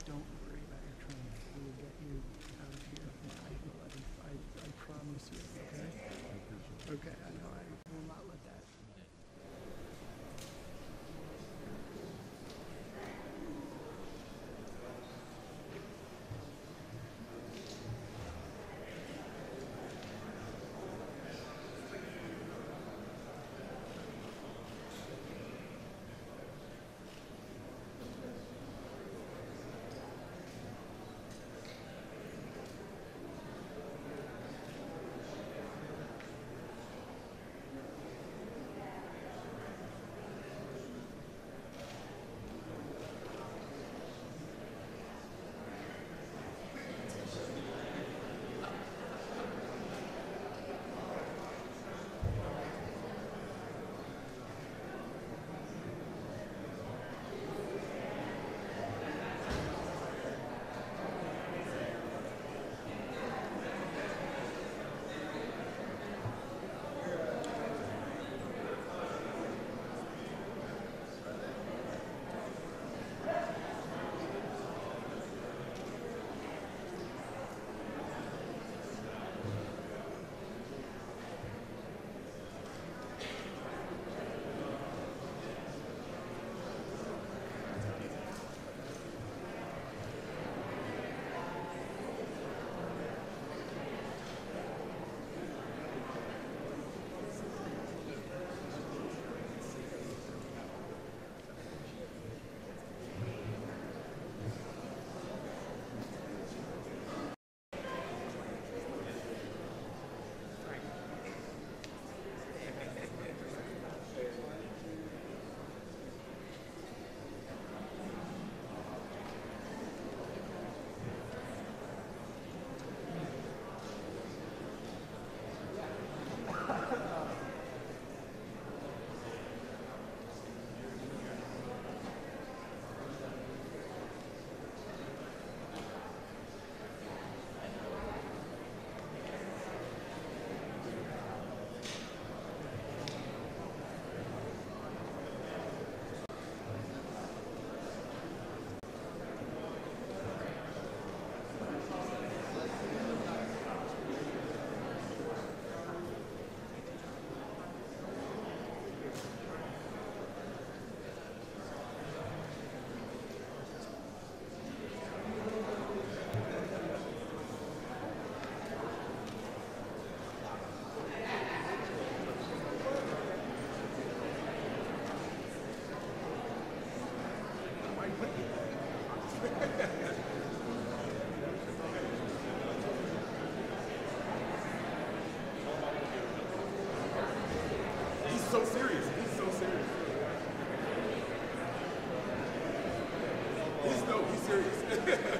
Don't worry about your train. We will get you out of here. I promise you, okay? Okay, I know. I will not let that. so serious. He's so serious. He's no, he's serious.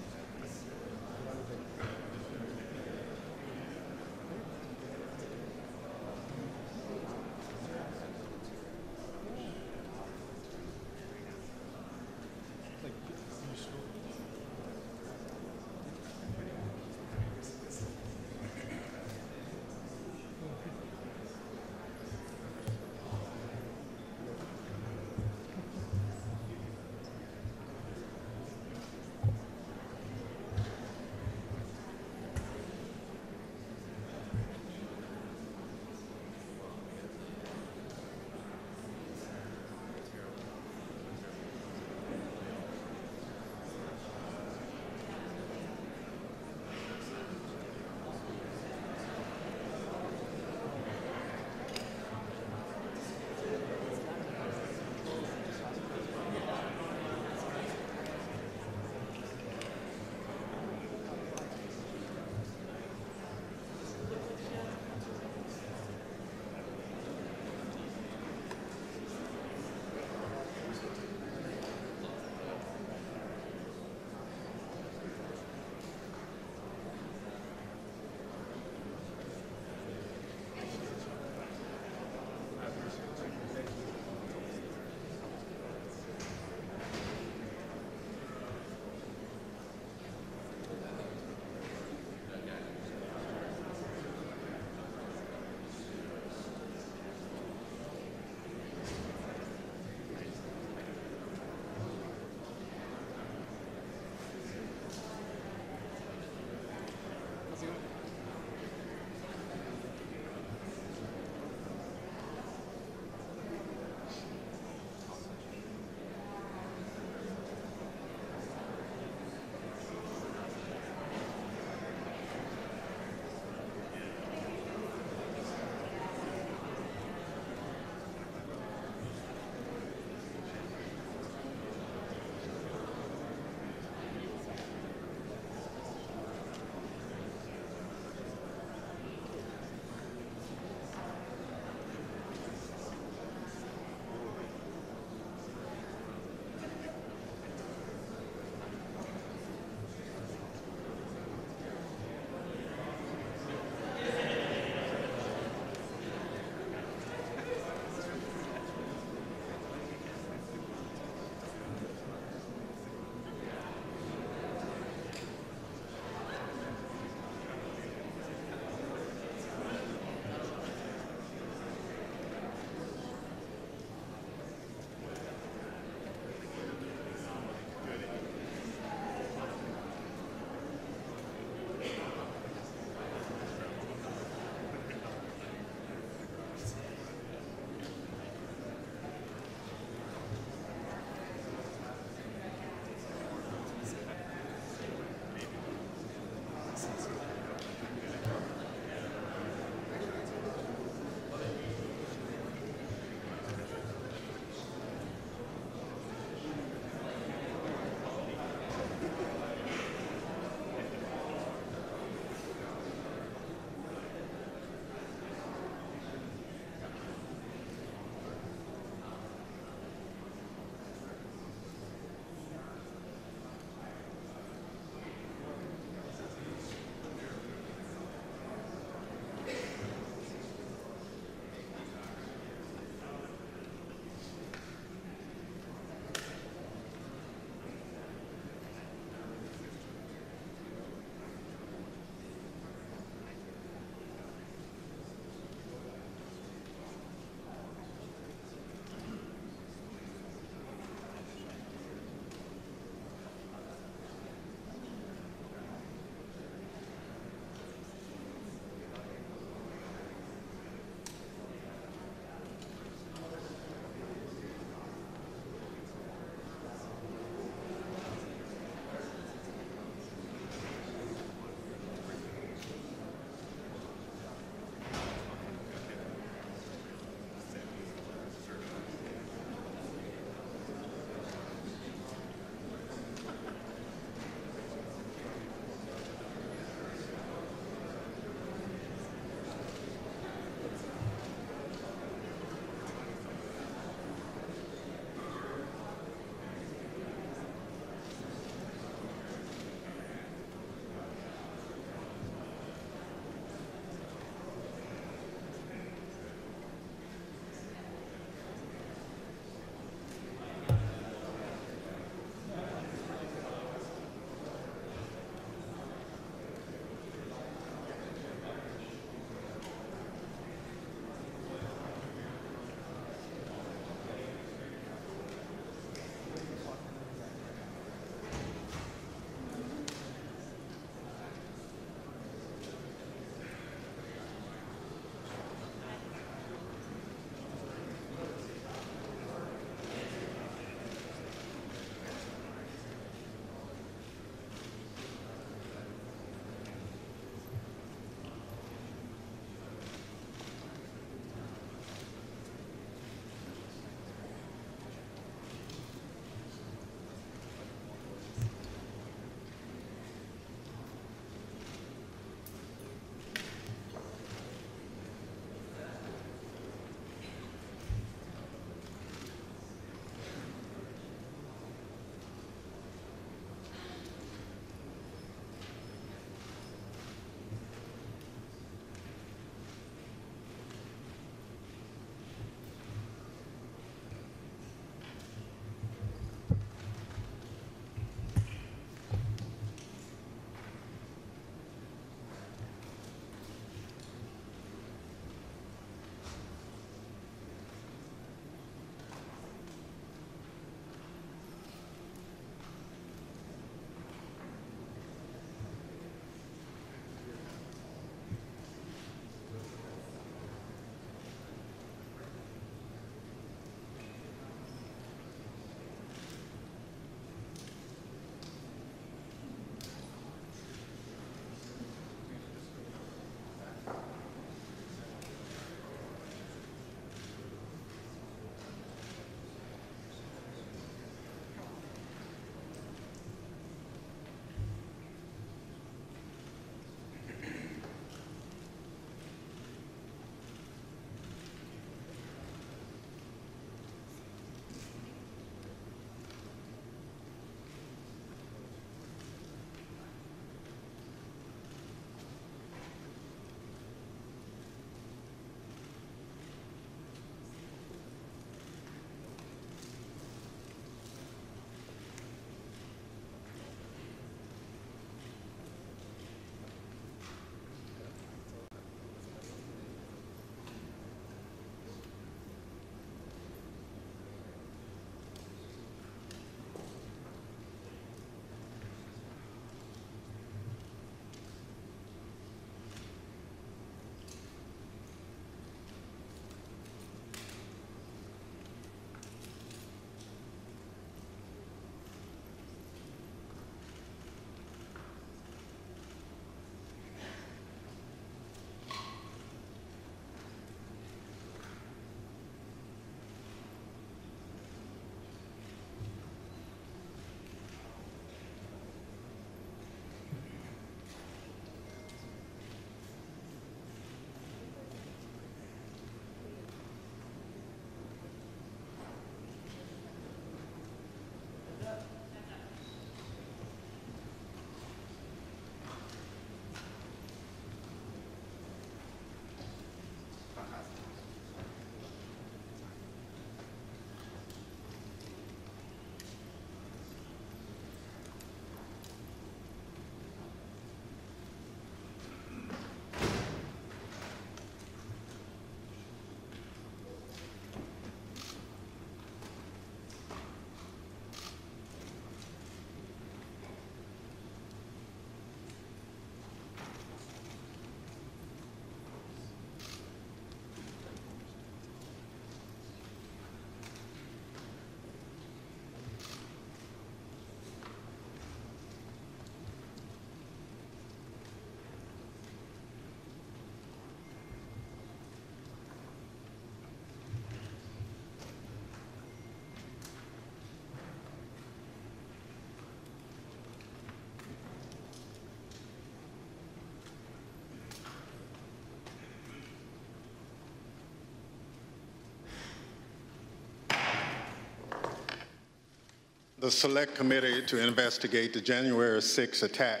The Select Committee to investigate the January 6th attack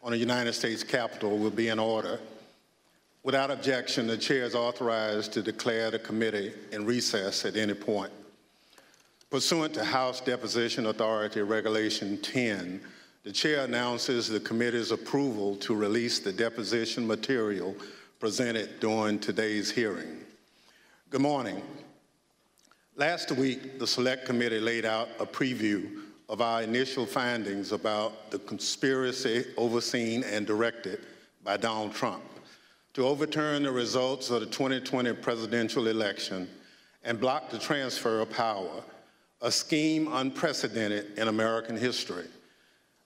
on the United States Capitol will be in order. Without objection, the Chair is authorized to declare the committee in recess at any point. Pursuant to House Deposition Authority Regulation 10, the Chair announces the committee's approval to release the deposition material presented during today's hearing. Good morning. Last week, the Select Committee laid out a preview of our initial findings about the conspiracy overseen and directed by Donald Trump to overturn the results of the 2020 presidential election and block the transfer of power, a scheme unprecedented in American history.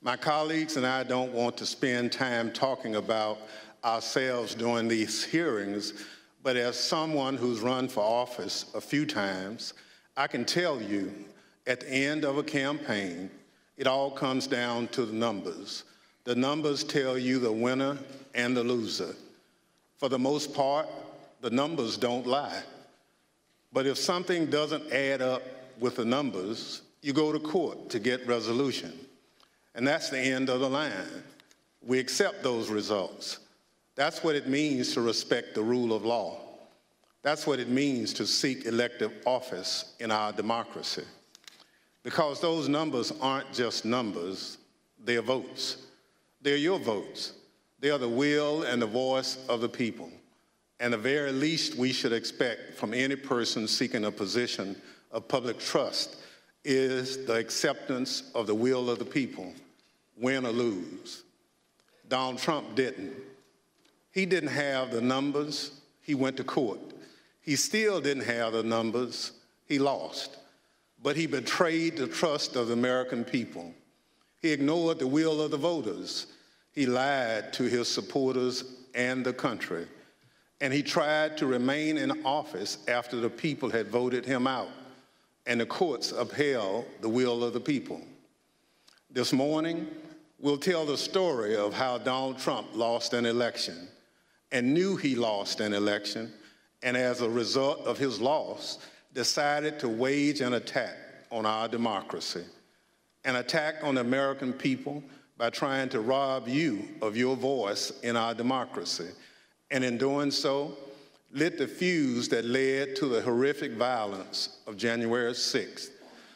My colleagues and I don't want to spend time talking about ourselves during these hearings, but as someone who's run for office a few times, I can tell you at the end of a campaign, it all comes down to the numbers. The numbers tell you the winner and the loser. For the most part, the numbers don't lie. But if something doesn't add up with the numbers, you go to court to get resolution. And that's the end of the line. We accept those results. That's what it means to respect the rule of law. That's what it means to seek elective office in our democracy. Because those numbers aren't just numbers, they're votes. They're your votes. They are the will and the voice of the people. And the very least we should expect from any person seeking a position of public trust is the acceptance of the will of the people, win or lose. Donald Trump didn't. He didn't have the numbers, he went to court. He still didn't have the numbers, he lost. But he betrayed the trust of the American people. He ignored the will of the voters. He lied to his supporters and the country. And he tried to remain in office after the people had voted him out, and the courts upheld the will of the people. This morning, we'll tell the story of how Donald Trump lost an election and knew he lost an election, and as a result of his loss, decided to wage an attack on our democracy, an attack on the American people by trying to rob you of your voice in our democracy, and in doing so, lit the fuse that led to the horrific violence of January 6th,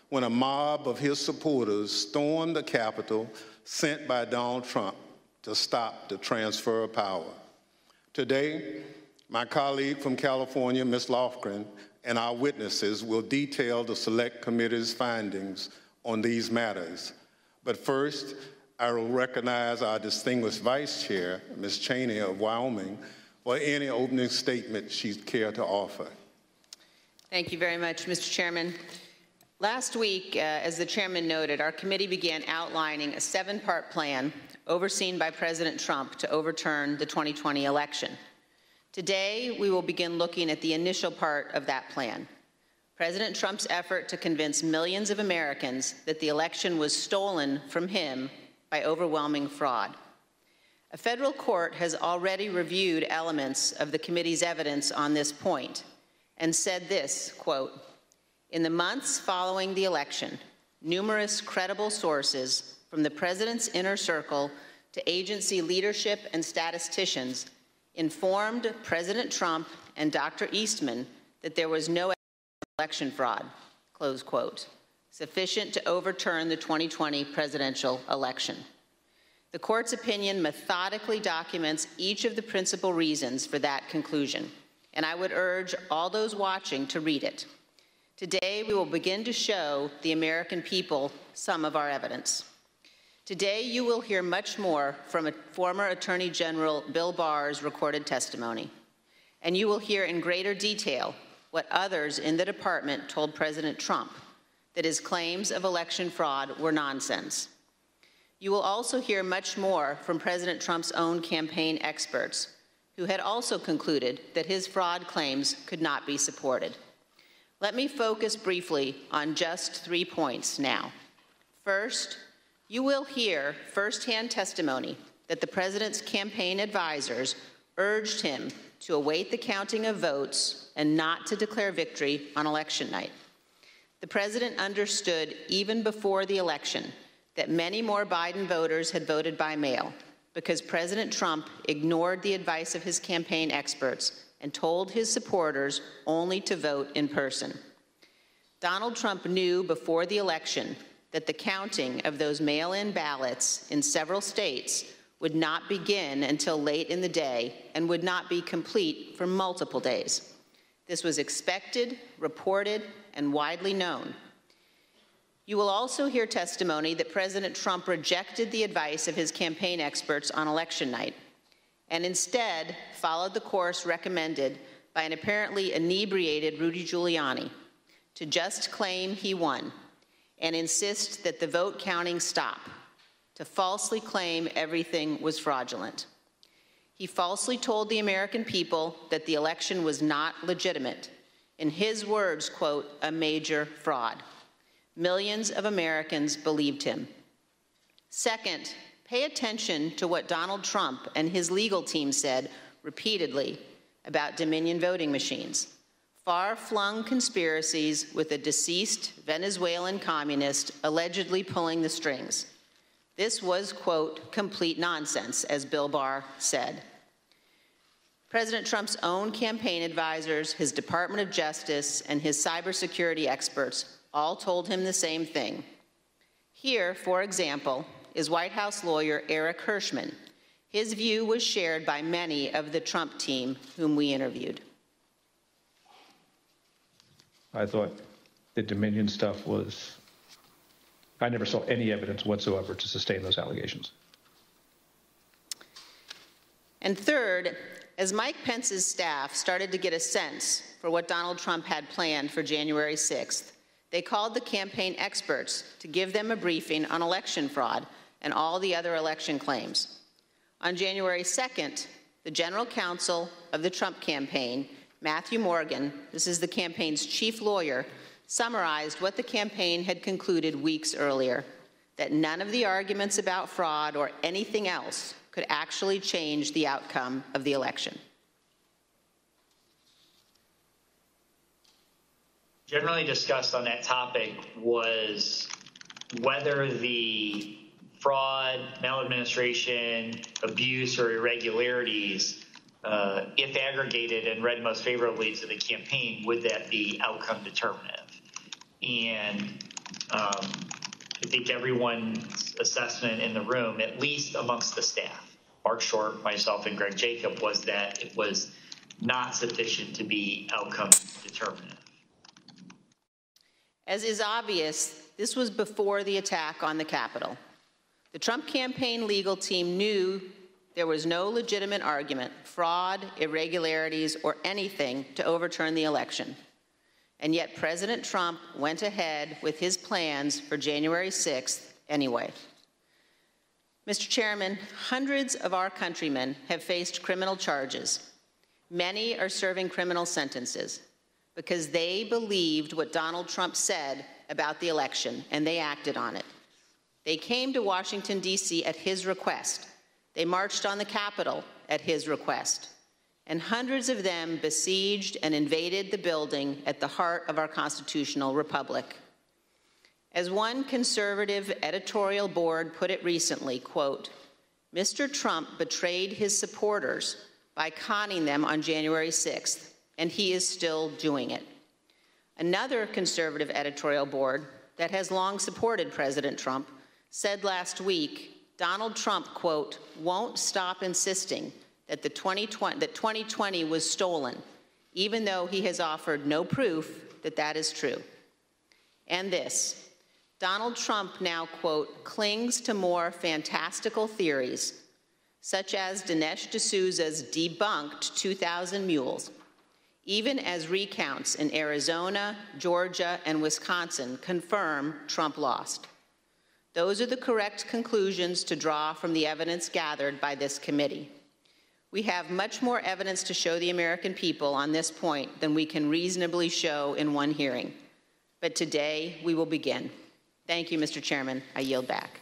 when a mob of his supporters stormed the Capitol sent by Donald Trump to stop the transfer of power. Today, my colleague from California, Ms. Lofgren, and our witnesses will detail the Select Committee's findings on these matters. But first, I will recognize our distinguished Vice Chair, Ms. Cheney of Wyoming, for any opening statement she'd care to offer. Thank you very much, Mr. Chairman. Last week, as the chairman noted, our committee began outlining a 7-part plan overseen by President Trump to overturn the 2020 election. Today, we will begin looking at the initial part of that plan, President Trump's effort to convince millions of Americans that the election was stolen from him by overwhelming fraud. A federal court has already reviewed elements of the committee's evidence on this point and said this, quote, "In the months following the election, numerous credible sources from the president's inner circle to agency leadership and statisticians informed President Trump and Dr. Eastman that there was no election fraud," close quote, sufficient to overturn the 2020 presidential election. The court's opinion methodically documents each of the principal reasons for that conclusion, and I would urge all those watching to read it. Today, we will begin to show the American people some of our evidence. Today, you will hear much more from former Attorney General Bill Barr's recorded testimony, and you will hear in greater detail what others in the department told President Trump, that his claims of election fraud were nonsense. You will also hear much more from President Trump's own campaign experts, who had also concluded that his fraud claims could not be supported. Let me focus briefly on just 3 points now. First, you will hear firsthand testimony that the president's campaign advisors urged him to await the counting of votes and not to declare victory on election night. The president understood even before the election that many more Biden voters had voted by mail because President Trump ignored the advice of his campaign experts and told his supporters only to vote in person. Donald Trump knew before the election that the counting of those mail-in ballots in several states would not begin until late in the day and would not be complete for multiple days. This was expected, reported, and widely known. You will also hear testimony that President Trump rejected the advice of his campaign experts on election night and instead followed the course recommended by an apparently inebriated Rudy Giuliani to just claim he won and insist that the vote counting stop, to falsely claim everything was fraudulent. He falsely told the American people that the election was not legitimate. In his words, quote, a major fraud. Millions of Americans believed him. Second, pay attention to what Donald Trump and his legal team said repeatedly about Dominion voting machines. Far-flung conspiracies with a deceased Venezuelan communist allegedly pulling the strings. This was, quote, complete nonsense, as Bill Barr said. President Trump's own campaign advisors, his Department of Justice, and his cybersecurity experts all told him the same thing. Here, for example, is White House lawyer Eric Hirschman. His view was shared by many of the Trump team whom we interviewed. I thought the Dominion stuff was, I never saw any evidence whatsoever to sustain those allegations. And third, as Mike Pence's staff started to get a sense for what Donald Trump had planned for January 6th, they called the campaign experts to give them a briefing on election fraud and all the other election claims. On January 2nd, the general counsel of the Trump campaign, Matthew Morgan, this is the campaign's chief lawyer, summarized what the campaign had concluded weeks earlier, that none of the arguments about fraud or anything else could actually change the outcome of the election. Generally discussed on that topic was whether the fraud, maladministration, abuse, or irregularities, if aggregated and read most favorably to the campaign, would that be outcome determinative? And I think everyone's assessment in the room, at least amongst the staff, Mark Short, myself, and Greg Jacob, was that it was not sufficient to be outcome determinative. As is obvious, this was before the attack on the Capitol. The Trump campaign legal team knew there was no legitimate argument, fraud, irregularities, or anything to overturn the election. And yet President Trump went ahead with his plans for January 6th anyway. Mr. Chairman, hundreds of our countrymen have faced criminal charges. Many are serving criminal sentences because they believed what Donald Trump said about the election, and they acted on it. They came to Washington, D.C. at his request. They marched on the Capitol at his request. And hundreds of them besieged and invaded the building at the heart of our constitutional republic. As one conservative editorial board put it recently, quote, Mr. Trump betrayed his supporters by conning them on January 6th, and he is still doing it. Another conservative editorial board that has long supported President Trump said last week, Donald Trump, quote, won't stop insisting that 2020 was stolen, even though he has offered no proof that that is true. And this, Donald Trump now, quote, clings to more fantastical theories, such as Dinesh D'Souza's debunked 2,000 mules, even as recounts in Arizona, Georgia, and Wisconsin confirm Trump lost. Those are the correct conclusions to draw from the evidence gathered by this committee. We have much more evidence to show the American people on this point than we can reasonably show in one hearing. But today, we will begin. Thank you, Mr. Chairman. I yield back.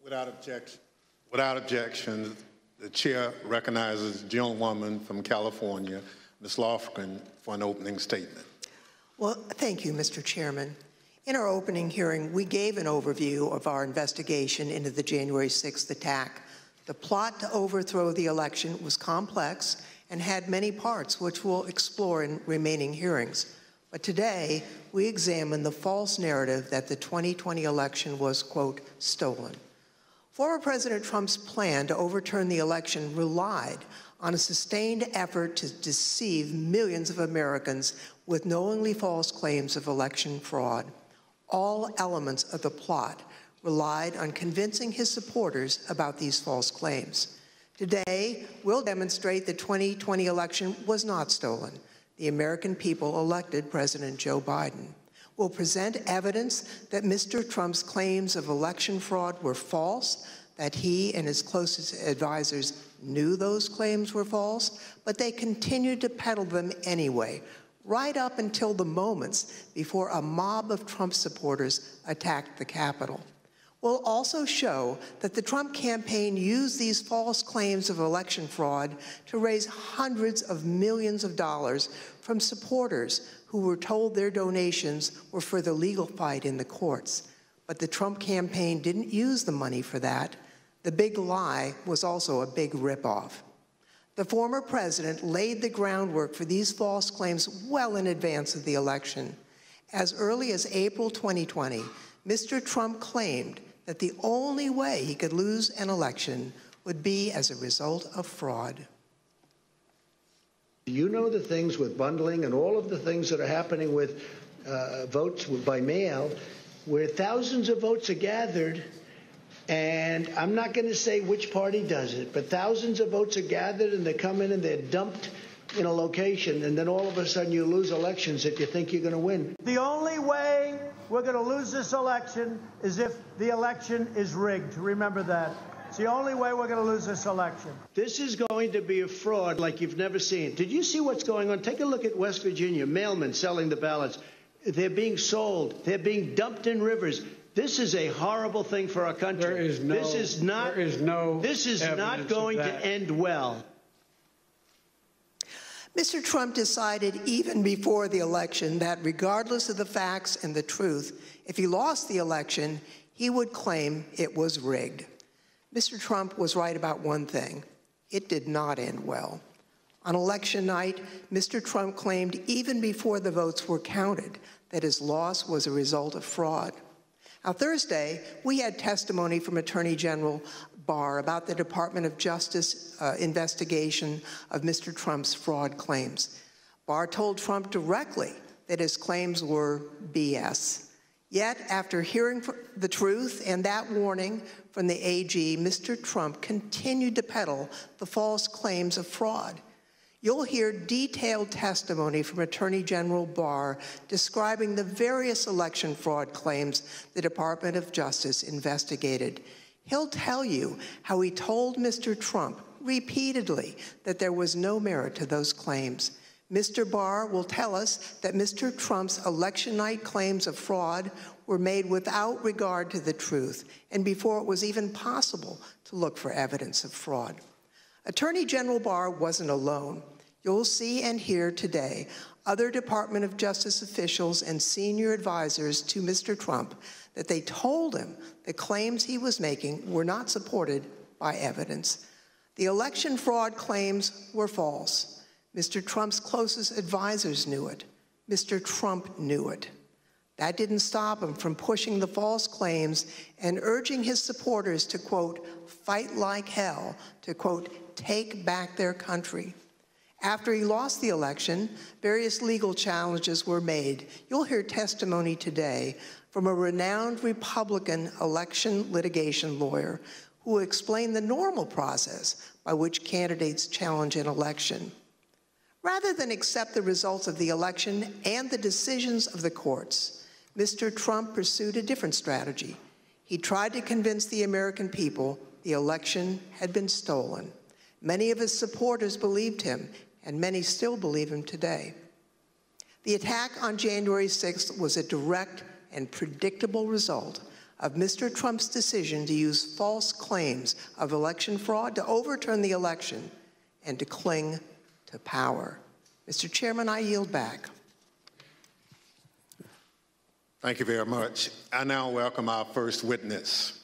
Without objection, the chair recognizes the gentlewoman from California, Ms. Lofgren, for an opening statement. Well, thank you, Mr. Chairman. In our opening hearing, we gave an overview of our investigation into the January 6th attack. The plot to overthrow the election was complex and had many parts, which we'll explore in remaining hearings. But today, we examine the false narrative that the 2020 election was, quote, stolen. Former President Trump's plan to overturn the election relied on a sustained effort to deceive millions of Americans with knowingly false claims of election fraud. All elements of the plot relied on convincing his supporters about these false claims. Today, we'll demonstrate the 2020 election was not stolen. The American people elected President Joe Biden. We'll present evidence that Mr. Trump's claims of election fraud were false, that he and his closest advisors knew those claims were false, but they continued to peddle them anyway, right up until the moments before a mob of Trump supporters attacked the Capitol. We'll also show that the Trump campaign used these false claims of election fraud to raise hundreds of millions of dollars from supporters who were told their donations were for the legal fight in the courts. But the Trump campaign didn't use the money for that. The big lie was also a big ripoff. The former president laid the groundwork for these false claims well in advance of the election. As early as April 2020, Mr. Trump claimed that the only way he could lose an election would be as a result of fraud. You know the things with bundling and all of the things that are happening with votes by mail, where thousands of votes are gathered, and I'm not going to say which party does it, but thousands of votes are gathered and they come in and they're dumped in a location, and then all of a sudden you lose elections that you think you're going to win. The only way we're going to lose this election is if the election is rigged. Remember that. It's the only way we're going to lose this election. This is going to be a fraud like you've never seen. Did you see what's going on? Take a look at West Virginia, mailmen selling the ballots. They're being sold. They're being dumped in rivers. This is a horrible thing for our country. This is not going to end well. Mr. Trump decided even before the election that regardless of the facts and the truth, if he lost the election, he would claim it was rigged. Mr. Trump was right about one thing. It did not end well. On election night, Mr. Trump claimed even before the votes were counted that his loss was a result of fraud. Now, Thursday, we had testimony from Attorney General Barr about the Department of Justice investigation of Mr. Trump's fraud claims. Barr told Trump directly that his claims were BS. Yet, after hearing the truth and that warning from the AG, Mr. Trump continued to peddle the false claims of fraud. You'll hear detailed testimony from Attorney General Barr describing the various election fraud claims the Department of Justice investigated. He'll tell you how he told Mr. Trump repeatedly that there was no merit to those claims. Mr. Barr will tell us that Mr. Trump's election night claims of fraud were made without regard to the truth and before it was even possible to look for evidence of fraud. Attorney General Barr wasn't alone. You'll see and hear today other Department of Justice officials and senior advisors to Mr. Trump that they told him the claims he was making were not supported by evidence. The election fraud claims were false. Mr. Trump's closest advisors knew it. Mr. Trump knew it. That didn't stop him from pushing the false claims and urging his supporters to, quote, fight like hell, to, quote, take back their country. After he lost the election, various legal challenges were made. You'll hear testimony today from a renowned Republican election litigation lawyer who will explain the normal process by which candidates challenge an election. Rather than accept the results of the election and the decisions of the courts, Mr. Trump pursued a different strategy. He tried to convince the American people the election had been stolen. Many of his supporters believed him, and many still believe him today. The attack on January 6th was a direct and predictable result of Mr. Trump's decision to use false claims of election fraud to overturn the election and to cling to power. Mr. Chairman, I yield back. Thank you very much. I now welcome our first witness.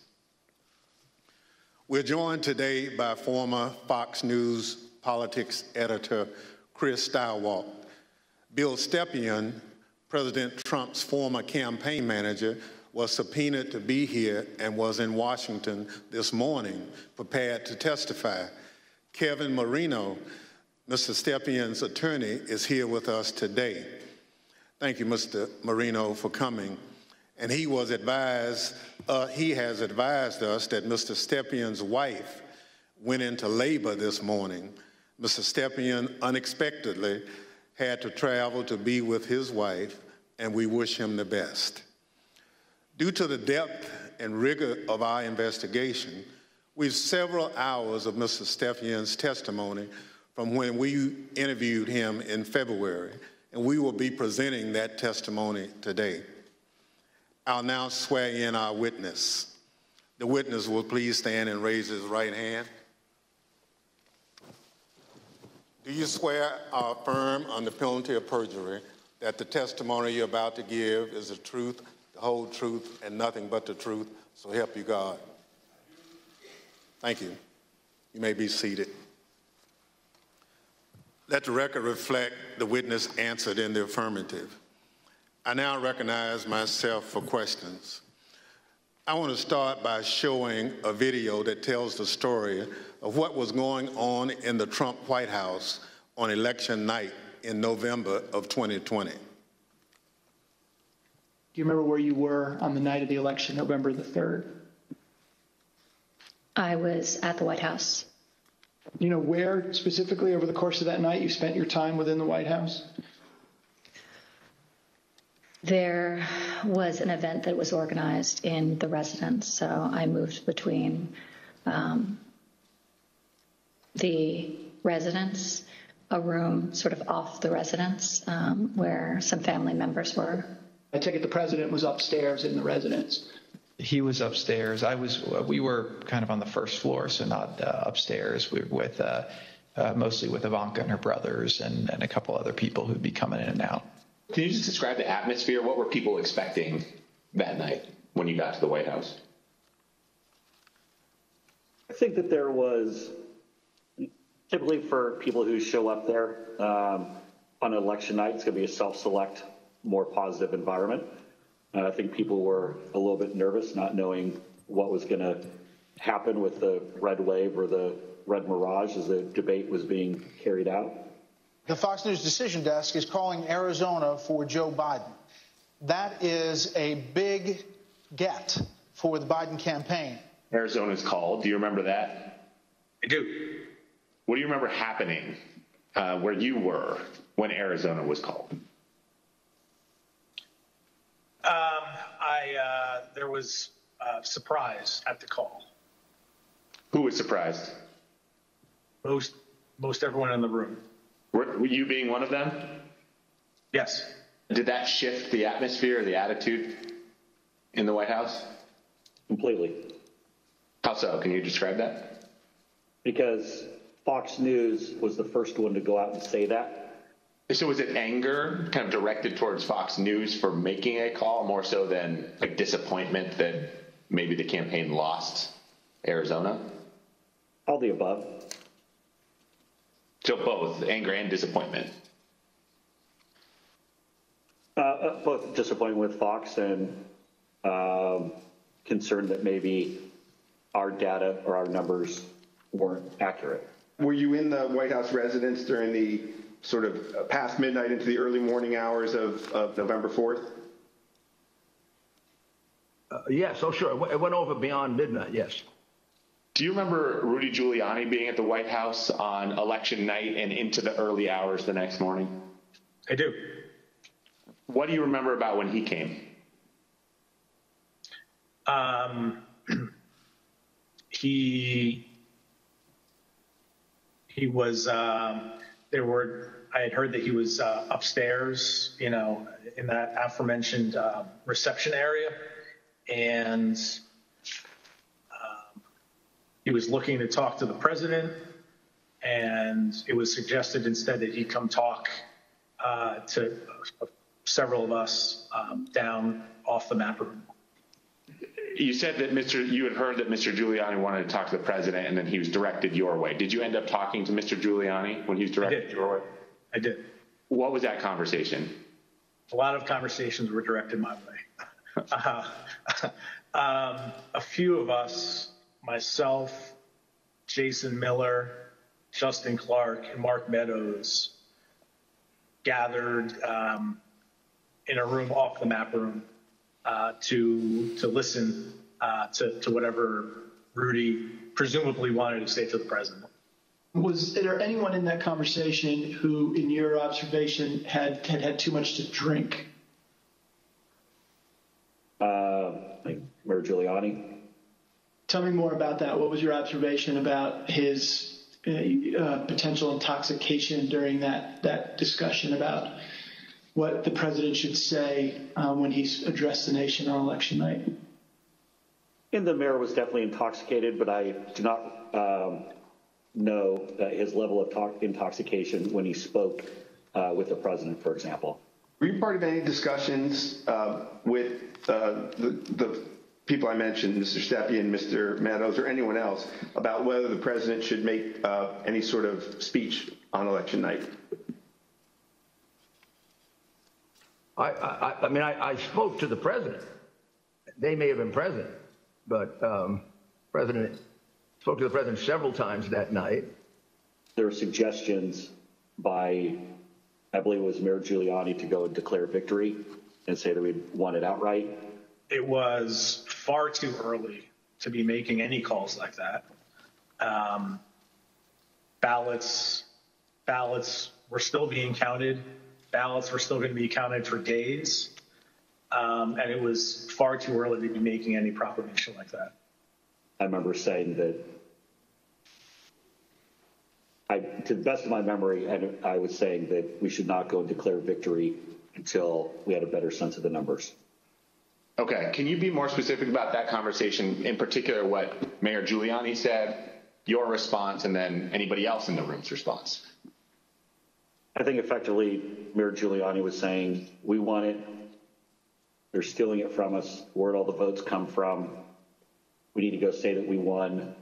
We're joined today by former Fox News politics editor Chris Stilwell. Bill Stepien, President Trump's former campaign manager, was subpoenaed to be here and was in Washington this morning, prepared to testify. Kevin Marino, Mr. Stepien's attorney, is here with us today. Thank you, Mr. Marino, for coming. And he has advised us that Mr. Stepien's wife went into labor this morning. Mr. Stepien unexpectedly had to travel to be with his wife, and we wish him the best. Due to the depth and rigor of our investigation, we have several hours of Mr. Stepien's testimony from when we interviewed him in February, and we will be presenting that testimony today. I'll now swear in our witness. The witness will please stand and raise his right hand. Do you swear or affirm under penalty of perjury that the testimony you're about to give is the truth, the whole truth, and nothing but the truth, so help you God? Thank you. You may be seated. Let the record reflect the witness answered in the affirmative. I now recognize myself for questions. I want to start by showing a video that tells the story of what was going on in the Trump White House on election night in November of 2020. Do you remember where you were on the night of the election, November the 3rd? I was at the White House. You know where specifically over the course of that night you spent your time within the White House? There was an event that was organized in the residence, so I moved between the residence, a room sort of off the residence where some family members were. I take it the president was upstairs in the residence. He was upstairs. We were kind of on the first floor, so not upstairs. We were with mostly with Ivanka and her brothers and a couple other people who'd be coming in and out. Can you just describe the atmosphere? What were people expecting that night when you got to the White House? I think that there was, typically for people who show up there on election night, it's going to be a self-select, more positive environment. I think people were a little bit nervous, not knowing what was going to happen with the red wave or the red mirage as the debate was being carried out. The Fox News Decision Desk is calling Arizona for Joe Biden. That is a big get for the Biden campaign. Arizona's called. Do you remember that? I do. What do you remember happening where you were when Arizona was called? There was surprise at the call. Who was surprised? Most everyone in the room. Were you being one of them? Yes. Did that shift the atmosphere or the attitude in the White House? Completely. How so? Can you describe that? Because Fox News was the first one to go out and say that. So was it anger kind of directed towards Fox News for making a call more so than like disappointment that maybe the campaign lost Arizona? All the above. So both anger and disappointment? Both disappointment with Fox and concern that maybe our data or our numbers weren't accurate. Were you in the White House residence during the sort of past midnight into the early morning hours of November 4th? Yes, oh sure. It went over beyond midnight, yes. Do you remember Rudy Giuliani being at the White House on election night and into the early hours the next morning? I do. What do you remember about when he came? He was, I had heard that he was upstairs, in that aforementioned reception area. And he was looking to talk to the president. And it was suggested instead that he come talk to several of us down off the map room. You said that you had heard that Mr. Giuliani wanted to talk to the president, and then he was directed your way. Did you end up talking to Mr. Giuliani when he was directed your way? I did. What was that conversation? A lot of conversations were directed my way. A few of us, myself, Jason Miller, Justin Clark, and Mark Meadows, gathered in a room off the map room to listen to whatever Rudy presumably wanted to say to the president. Was there anyone in that conversation who, in your observation, had too much to drink? Like Mayor Giuliani. Tell me more about that. What was your observation about his potential intoxication during that discussion about what the president should say when he's addressed the nation on election night? And the mayor was definitely intoxicated, but I do not know his level of intoxication when he spoke with the president, for example. Were you part of any discussions with the people I mentioned, Mr. Stepien, Mr. Meadows, or anyone else, about whether the president should make any sort of speech on election night? I mean, I spoke to the president. They may have been present, but President spoke to the president several times that night. There were suggestions by, I believe it was Mayor Giuliani, to go and declare victory and say that we'd won it outright. It was far too early to be making any calls like that. Ballots were still being counted. Ballots were still going to be counted for days. And it was far too early to be making any proclamation like that. I remember saying that, to the best of my memory, I was saying that we should not go and declare victory until we had a better sense of the numbers. Okay, can you be more specific about that conversation, in particular what Mayor Giuliani said, your response, and then anybody else in the room's response? I think effectively Mayor Giuliani was saying, we won it, they're stealing it from us, where'd all the votes come from, we need to go say that we won,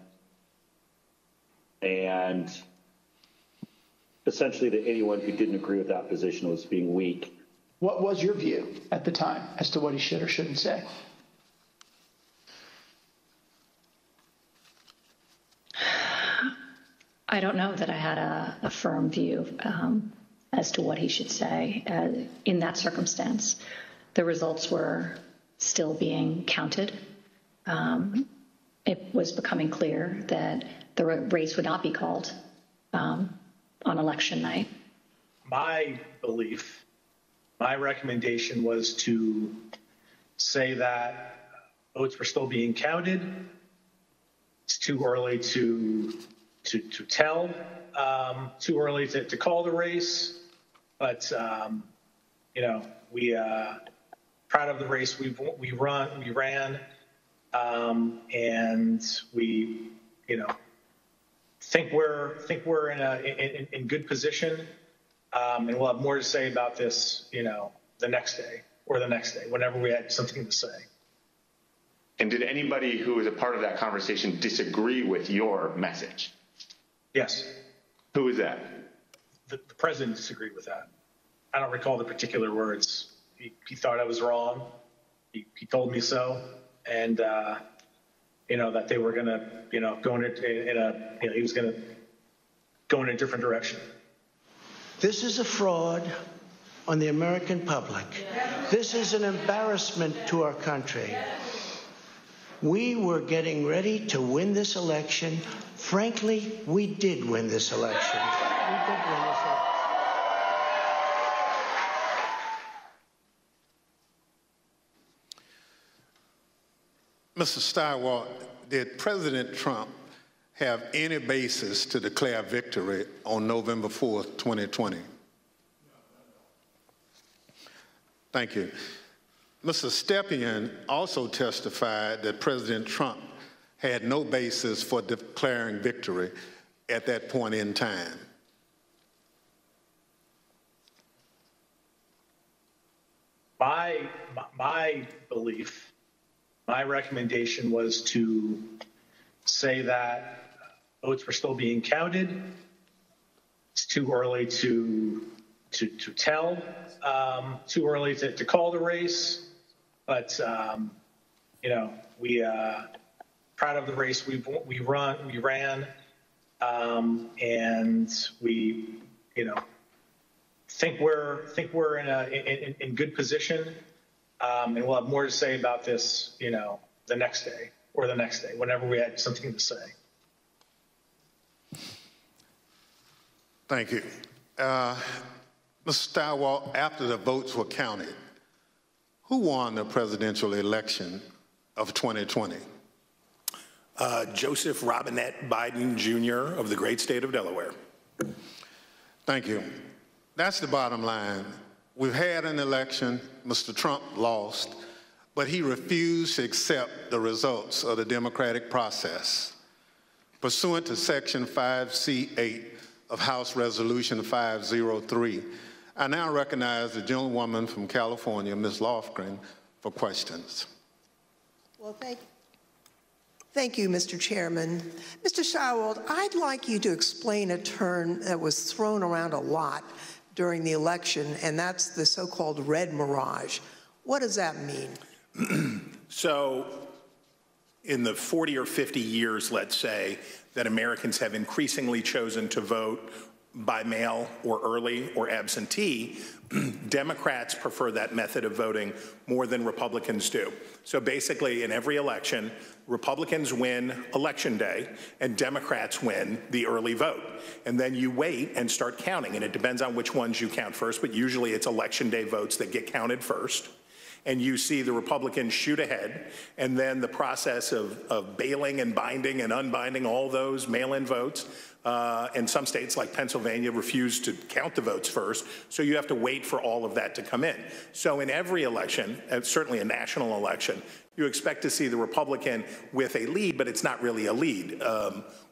and essentially that anyone who didn't agree with that position was being weak. What was your view at the time as to what he should or shouldn't say? I don't know that I had a firm view as to what he should say in that circumstance. The results were still being counted. It was becoming clear that the race would not be called on election night. My belief, my recommendation was to say that votes were still being counted. It's too early to tell, too early to call the race, but we proud of the race we ran, and we think we're in good position, and we'll have more to say about this the next day or the next day, whenever we had something to say. And did anybody who was a part of that conversation disagree with your message? Yes. Who was that? The president disagreed with that. I don't recall the particular words. He thought I was wrong. He told me so, and that they were going to go he was going to go in a different direction. This is a fraud on the American public. This is an embarrassment to our country. We were getting ready to win this election. Frankly, we did win this election. Mr. Steiwalt, did President Trump have any basis to declare victory on November 4th, 2020? Thank you. Mr. Stepien also testified that President Trump had no basis for declaring victory at that point in time. my belief, my recommendation was to say that votes were still being counted. It's too early to tell, too early to call the race, but you know, we proud of the race we ran, and we, you know, think we're in good position, and we'll have more to say about this, you know, the next day or the next day, whenever we had something to say. Thank you. Mr. Stilwell, after the votes were counted, who won the presidential election of 2020? Joseph Robinette Biden, Jr. of the great state of Delaware. Thank you. That's the bottom line. We've had an election. Mr. Trump lost, but he refused to accept the results of the democratic process. Pursuant to Section 5C8 of House Resolution 503, I now recognize the gentlewoman from California, Ms. Lofgren, for questions. Well, thank you, Mr. Chairman. Mr. Stilwell, I'd like you to explain a term that was thrown around a lot during the election, and that's the so-called red mirage. What does that mean? So, in the 40 or 50 years, let's say, that Americans have increasingly chosen to vote by mail or early or absentee, Democrats prefer that method of voting more than Republicans do. So basically, in every election, Republicans win Election Day and Democrats win the early vote. And then you wait and start counting, and it depends on which ones you count first, but usually it's Election Day votes that get counted first. And you see the Republicans shoot ahead, and then the process of bailing and binding and unbinding all those mail-in votes. And some states like Pennsylvania refuse to count the votes first, so you have to wait for all of that to come in. So in every election, certainly a national election, you expect to see the Republican with a lead, but it's not really a lead.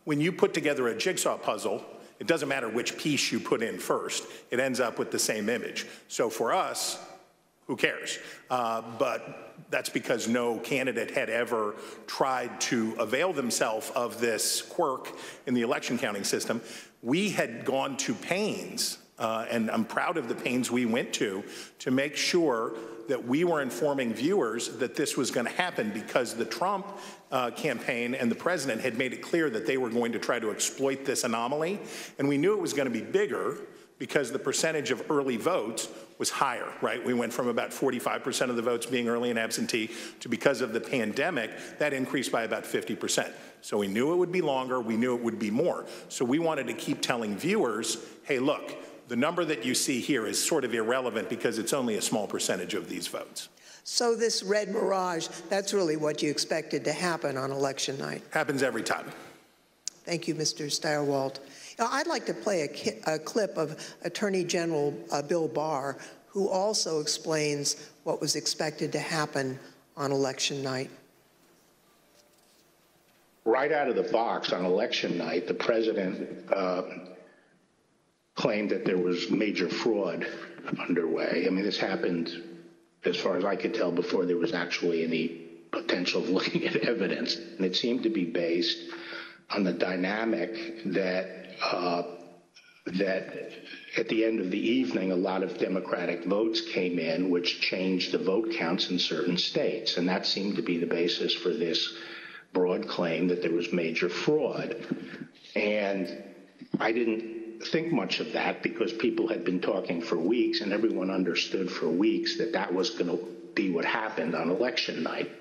When you put together a jigsaw puzzle, it doesn't matter which piece you put in first. It ends up with the same image. So for us, who cares? But that's because no candidate had ever tried to avail themselves of this quirk in the election counting system. We had gone to pains, and I'm proud of the pains we went to make sure that we were informing viewers that this was going to happen, because the Trump campaign and the president had made it clear that they were going to try to exploit this anomaly. And we knew it was going to be bigger because the percentage of early votes was higher, right? We went from about 45% of the votes being early and absentee to, because of the pandemic, that increased by about 50%. So we knew it would be longer, we knew it would be more. So we wanted to keep telling viewers, hey, look, the number that you see here is sort of irrelevant because it's only a small percentage of these votes. So this red mirage, that's really what you expected to happen on election night? Happens every time. Thank you, Mr. Stilwell. Now, I'd like to play a clip of Attorney General Bill Barr, who also explains what was expected to happen on election night. Right out of the box on election night, the president claimed that there was major fraud underway. I mean, this happened, as far as I could tell, before there was actually any potential of looking at evidence. And it seemed to be based on the dynamic that at the end of the evening, a lot of Democratic votes came in, which changed the vote counts in certain states. And that seemed to be the basis for this broad claim that there was major fraud. And I didn't think much of that because people had been talking for weeks, and everyone understood for weeks that that was going to be what happened on election night.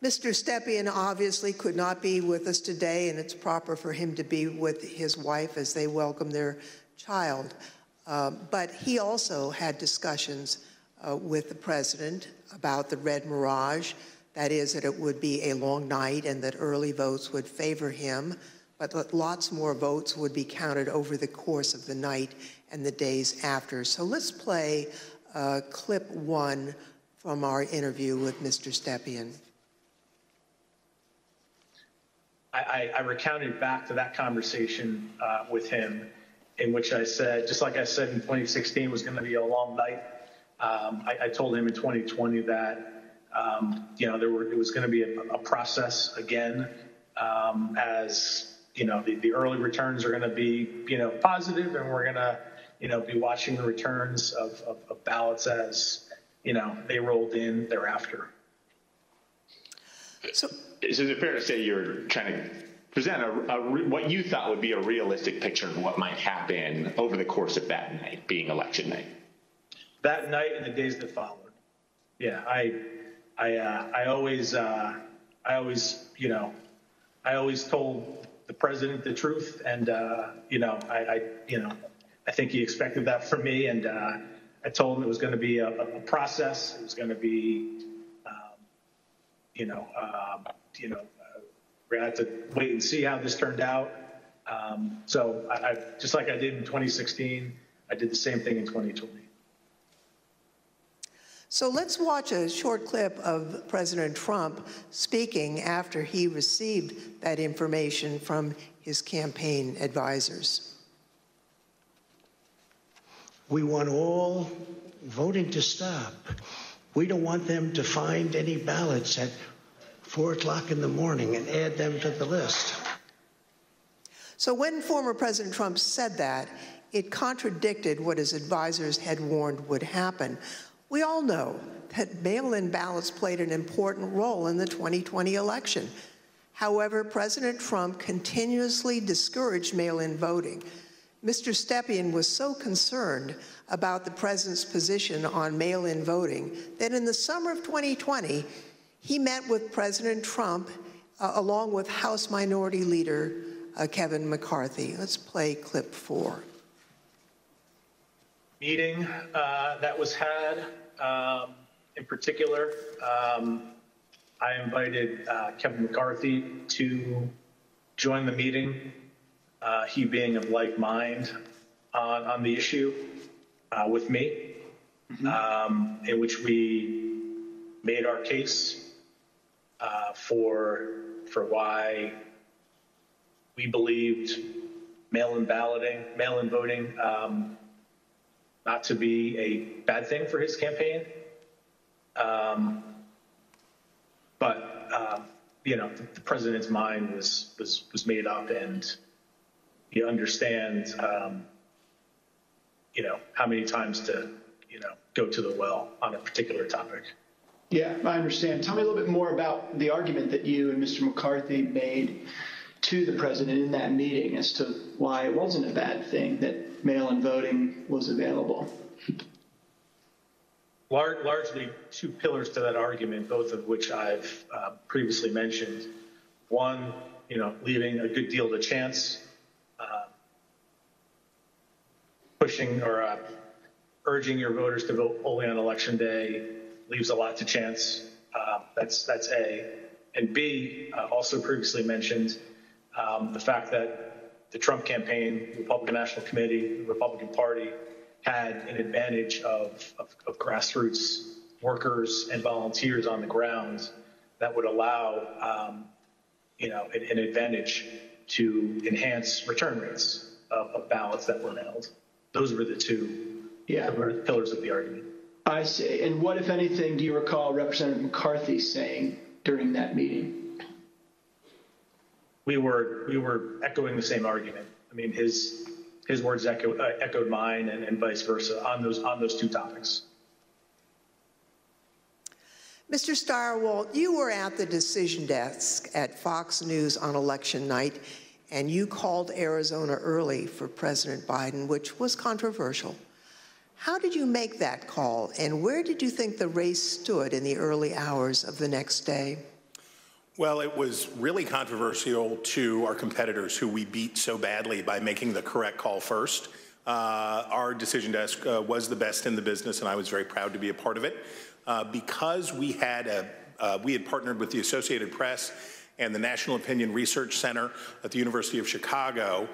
Mr. Stepien obviously could not be with us today, and it's proper for him to be with his wife as they welcome their child. But he also had discussions with the president about the red mirage, that is, that it would be a long night and that early votes would favor him, but that lots more votes would be counted over the course of the night and the days after. So let's play clip 1 from our interview with Mr. Stepien. I recounted back to that conversation with him, in which I said, just like I said in 2016 was going to be a long night, I told him in 2020 that, it was going to be a process again, as, the early returns are going to be, positive, and we're going to, be watching the returns of ballots as, they rolled in thereafter. So is it fair to say you're trying to present what you thought would be a realistic picture of what might happen over the course of that night, being election night? That night and the days that followed. Yeah, I always told the president the truth, and I think he expected that from me, and I told him it was going to be a process. It was going to be, we're going to have to wait and see how this turned out. So I just like I did in 2016, I did the same thing in 2020. So let's watch a short clip of President Trump speaking after he received that information from his campaign advisors. We want all voting to stop. We don't want them to find any ballots at 4 o'clock in the morning and add them to the list. So when former President Trump said that, it contradicted what his advisors had warned would happen. We all know that mail-in ballots played an important role in the 2020 election. However, President Trump continuously discouraged mail-in voting. Mr. Stepien was so concerned about the president's position on mail-in voting that in the summer of 2020, he met with President Trump along with House Minority Leader Kevin McCarthy. Let's play clip 4. Meeting that was had, in particular, I invited Kevin McCarthy to join the meeting, he being of like mind on the issue with me, in which we made our case for why we believed mail-in voting not to be a bad thing for his campaign. The president's mind was made up, and he understands, how many times to, go to the well on a particular topic. Yeah, I understand. Tell me a little bit more about the argument that you and Mr. McCarthy made to the president in that meeting as to why it wasn't a bad thing that mail-in voting was available. Largely two pillars to that argument, both of which I've previously mentioned. One, leaving a good deal to chance, pushing or urging your voters to vote only on election day leaves a lot to chance. That's A. And B, also previously mentioned, the fact that the Trump campaign, the Republican National Committee, the Republican Party had an advantage of grassroots workers and volunteers on the ground that would allow, an advantage to enhance return rates of ballots that were mailed. Those were the two pillars of the argument. I see. And what, if anything, do you recall Representative McCarthy saying during that meeting? We were echoing the same argument. I mean, his words echoed mine, and vice versa on those two topics. Mr. Stirewalt, you were at the decision desk at Fox News on election night, and you called Arizona early for President Biden, which was controversial. How did you make that call, and where did you think the race stood in the early hours of the next day? Well, it was really controversial to our competitors, who we beat so badly by making the correct call first. Our decision desk was the best in the business, and I was very proud to be a part of it. Because we had partnered with the Associated Press and the National Opinion Research Center at the University of Chicago,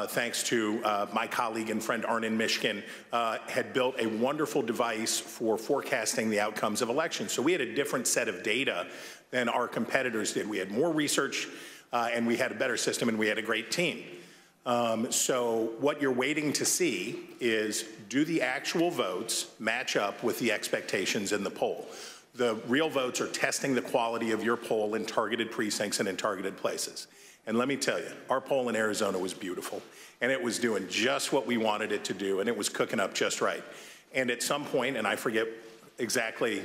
thanks to my colleague and friend Arnon Mishkin, had built a wonderful device for forecasting the outcomes of elections. So we had a different set of data than our competitors did. We had more research, and we had a better system, and we had a great team. So what you're waiting to see is, do the actual votes match up with the expectations in the poll? The real votes are testing the quality of your poll in targeted precincts and in targeted places. And let me tell you, our poll in Arizona was beautiful, and it was doing just what we wanted it to do, and it was cooking up just right. And at some point, and I forget exactly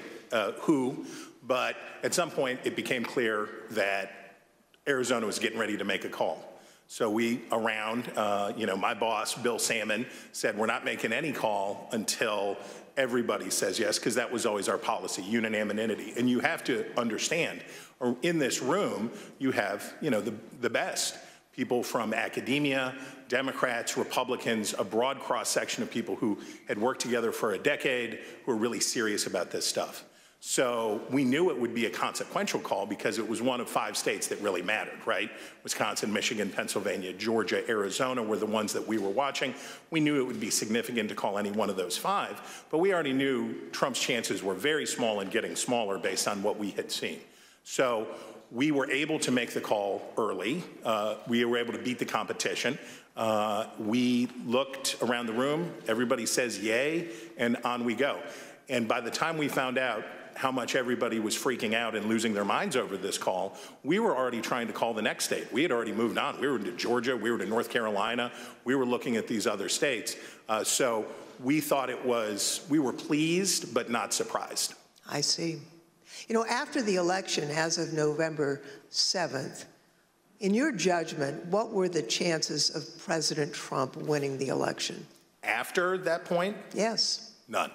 who, but at some point it became clear that Arizona was getting ready to make a call. So we my boss, Bill Salmon, said we're not making any call until everybody says yes, because that was always our policy, unanimity. And you have to understand, in this room, you have, the best. People from academia, Democrats, Republicans, a broad cross-section of people who had worked together for a decade, who are really serious about this stuff. So we knew it would be a consequential call because it was one of 5 states that really mattered, right? Wisconsin, Michigan, Pennsylvania, Georgia, Arizona were the ones that we were watching. We knew it would be significant to call any one of those 5, but we already knew Trump's chances were very small and getting smaller based on what we had seen. So we were able to make the call early. We were able to beat the competition. We looked around the room, everybody says yay, and on we go. And by the time we found out how much everybody was freaking out and losing their minds over this call, we were already trying to call the next state. We had already moved on. We were to Georgia, we were to North Carolina, we were looking at these other states. So we thought we were pleased, but not surprised. I see. After the election, as of November 7th, in your judgment, what were the chances of President Trump winning the election? After that point? Yes. None.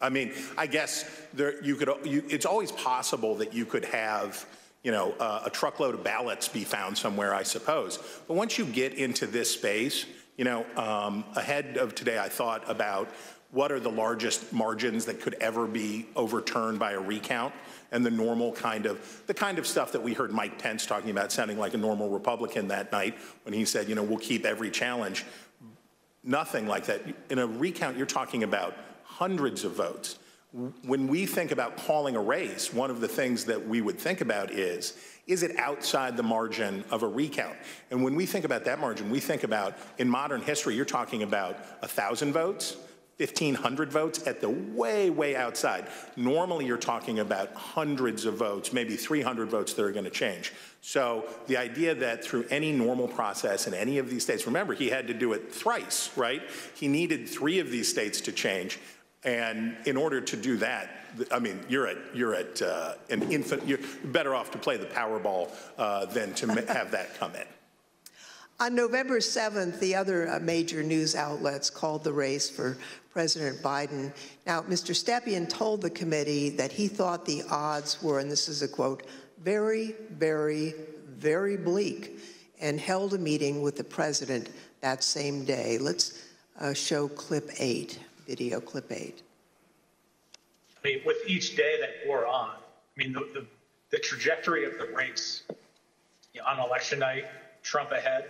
I mean, I guess it's always possible that you could have, a truckload of ballots be found somewhere, I suppose. But once you get into this space, ahead of today, I thought about what are the largest margins that could ever be overturned by a recount, and the kind of stuff that we heard Mike Pence talking about, sounding like a normal Republican that night when he said, we'll keep every challenge. Nothing like that. In a recount, you're talking about hundreds of votes. When we think about calling a race, one of the things that we would think about is it outside the margin of a recount? And when we think about that margin, we think about, in modern history, you're talking about 1,000 votes, 1,500 votes at the way, way outside. Normally, you're talking about hundreds of votes, maybe 300 votes that are going to change. So the idea that through any normal process in any of these states, remember, he had to do it thrice, right? He needed 3 of these states to change. And in order to do that, I mean, you're at an infant. You're better off to play the Powerball than to have that come in. On November 7th, the other major news outlets called the race for President Biden. Now, Mr. Stepien told the committee that he thought the odds were, and this is a quote, very, very, very bleak, and held a meeting with the president that same day. Let's show clip 8. Video clip 8. I mean, with each day that wore on, I mean, the trajectory of the race on election night, Trump ahead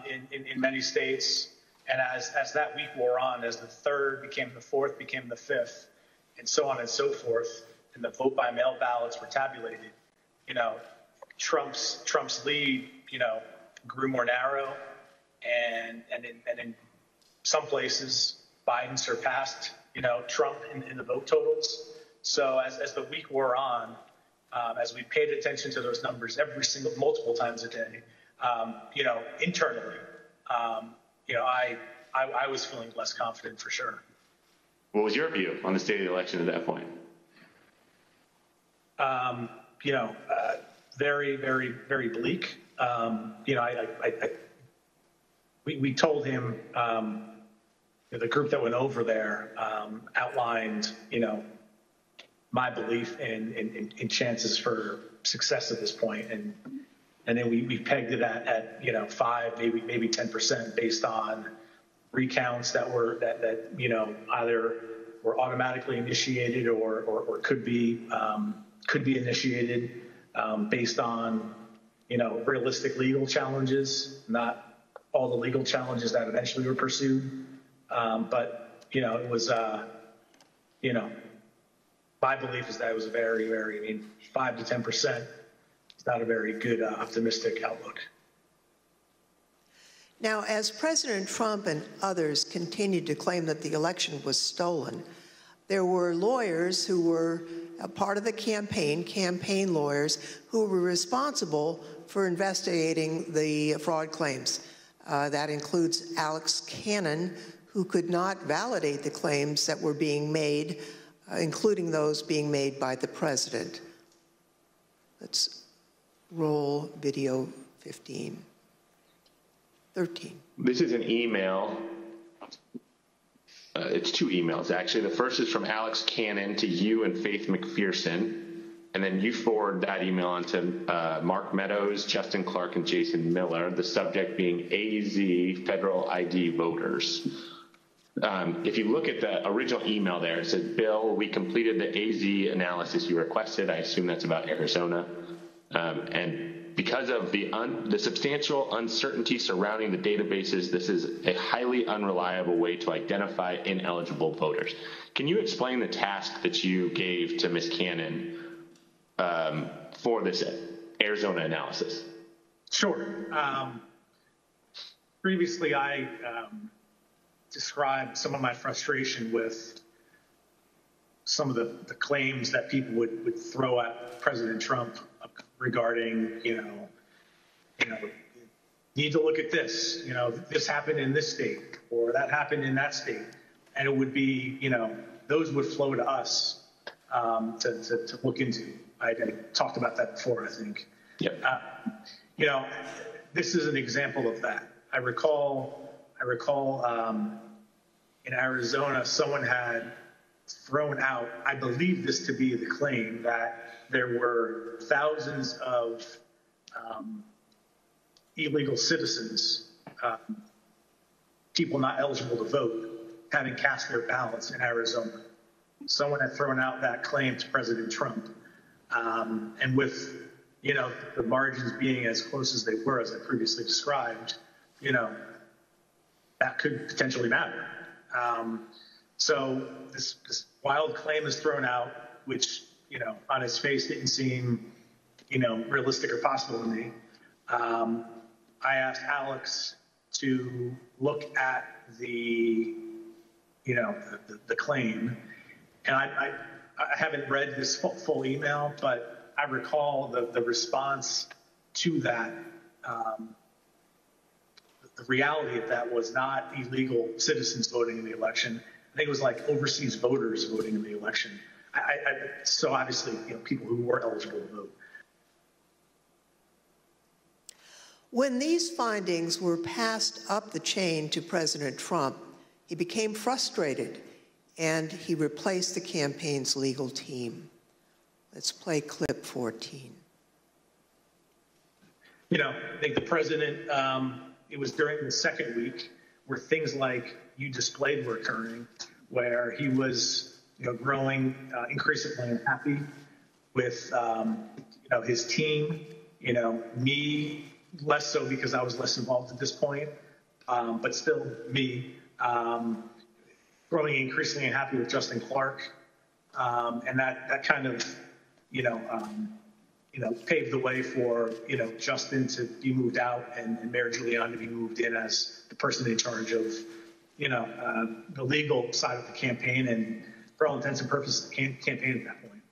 in many states, and as that week wore on, as the 3rd became the 4th, became the 5th, and so on and so forth, and the vote by mail ballots were tabulated, Trump's lead, grew more narrow, and in some places, Biden surpassed, Trump in the vote totals. So as the week wore on, as we paid attention to those numbers multiple times a day, internally, I was feeling less confident for sure. What was your view on the state of the election at that point? Very, very, very bleak. We told him, the group that went over there outlined, my belief in chances for success at this point, and then we pegged it at 5, maybe 10% based on recounts that either were automatically initiated or could be initiated based on realistic legal challenges, not all the legal challenges that eventually were pursued. But it was, my belief is that it was a very, very, 5 to 10% is not a very good optimistic outlook. Now, as President Trump and others continued to claim that the election was stolen, there were lawyers who were a part of the campaign lawyers, who were responsible for investigating the fraud claims. That includes Alex Cannon, who could not validate the claims that were being made, including those being made by the president. Let's roll video 13. This is an email. It's two emails, actually. The first is from Alex Cannon to you and Faith McPherson, and then you forward that email on to Mark Meadows, Justin Clark, and Jason Miller, the subject being AZ Federal ID voters. If you look at the original email there, it says, Bill, we completed the AZ analysis you requested. I assume that's about Arizona. And because of the substantial uncertainty surrounding the databases, this is a highly unreliable way to identify ineligible voters. Can you explain the task that you gave to Ms. Cannon for this Arizona analysis? Sure. Previously, I described some of my frustration with some of the claims that people would throw at President Trump regarding, need to look at this, this happened in this state or that happened in that state. And it would be, those would flow to us to look into. I talked about that before, I think. Yep. This is an example of that. I recall in Arizona, someone had thrown out, I believe this to be the claim, that there were thousands of illegal citizens, people not eligible to vote, having cast their ballots in Arizona. Someone had thrown out that claim to President Trump. And with, the margins being as close as they were, as I previously described, that could potentially matter. So this wild claim is thrown out, which, on its face didn't seem, realistic or possible to me. I asked Alex to look at the claim, and I haven't read this full email, but I recall the response to that. The reality of that was not illegal citizens voting in the election. I think it was like overseas voters voting in the election. So obviously, people who were eligible to vote. When these findings were passed up the chain to President Trump, he became frustrated and he replaced the campaign's legal team. Let's play clip 14. I think the president, it was during the second week where things like you displayed were occurring, where he was, growing increasingly unhappy with, his team, me less so because I was less involved at this point, but still me, growing increasingly unhappy with Justin Clark, and that kind of, paved the way for, Justin to be moved out and Mayor Giuliani to be moved in as the person in charge of, the legal side of the campaign and, for all intents and purposes, the campaign at that point.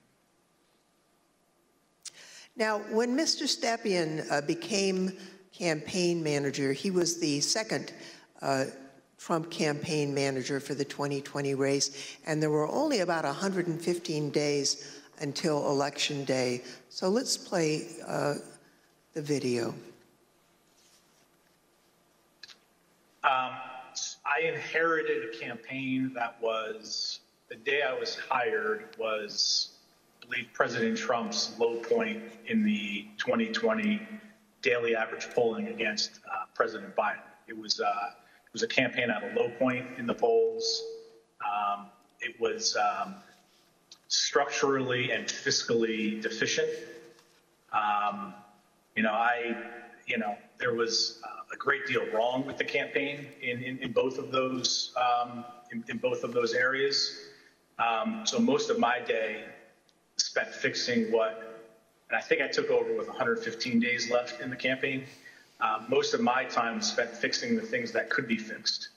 Now, when Mr. Stepien became campaign manager, he was the second Trump campaign manager for the 2020 race, and there were only about 115 days until Election Day. So let's play the video. I inherited a campaign that was, the day I was hired was, I believe, President Trump's low point in the 2020 daily average polling against President Biden. It was a campaign at a low point in the polls. It was structurally and fiscally deficient. There was a great deal wrong with the campaign in both of those in both of those areas. So most of my day spent fixing what, and I think I took over with 115 days left in the campaign. Most of my time was spent fixing the things that could be fixed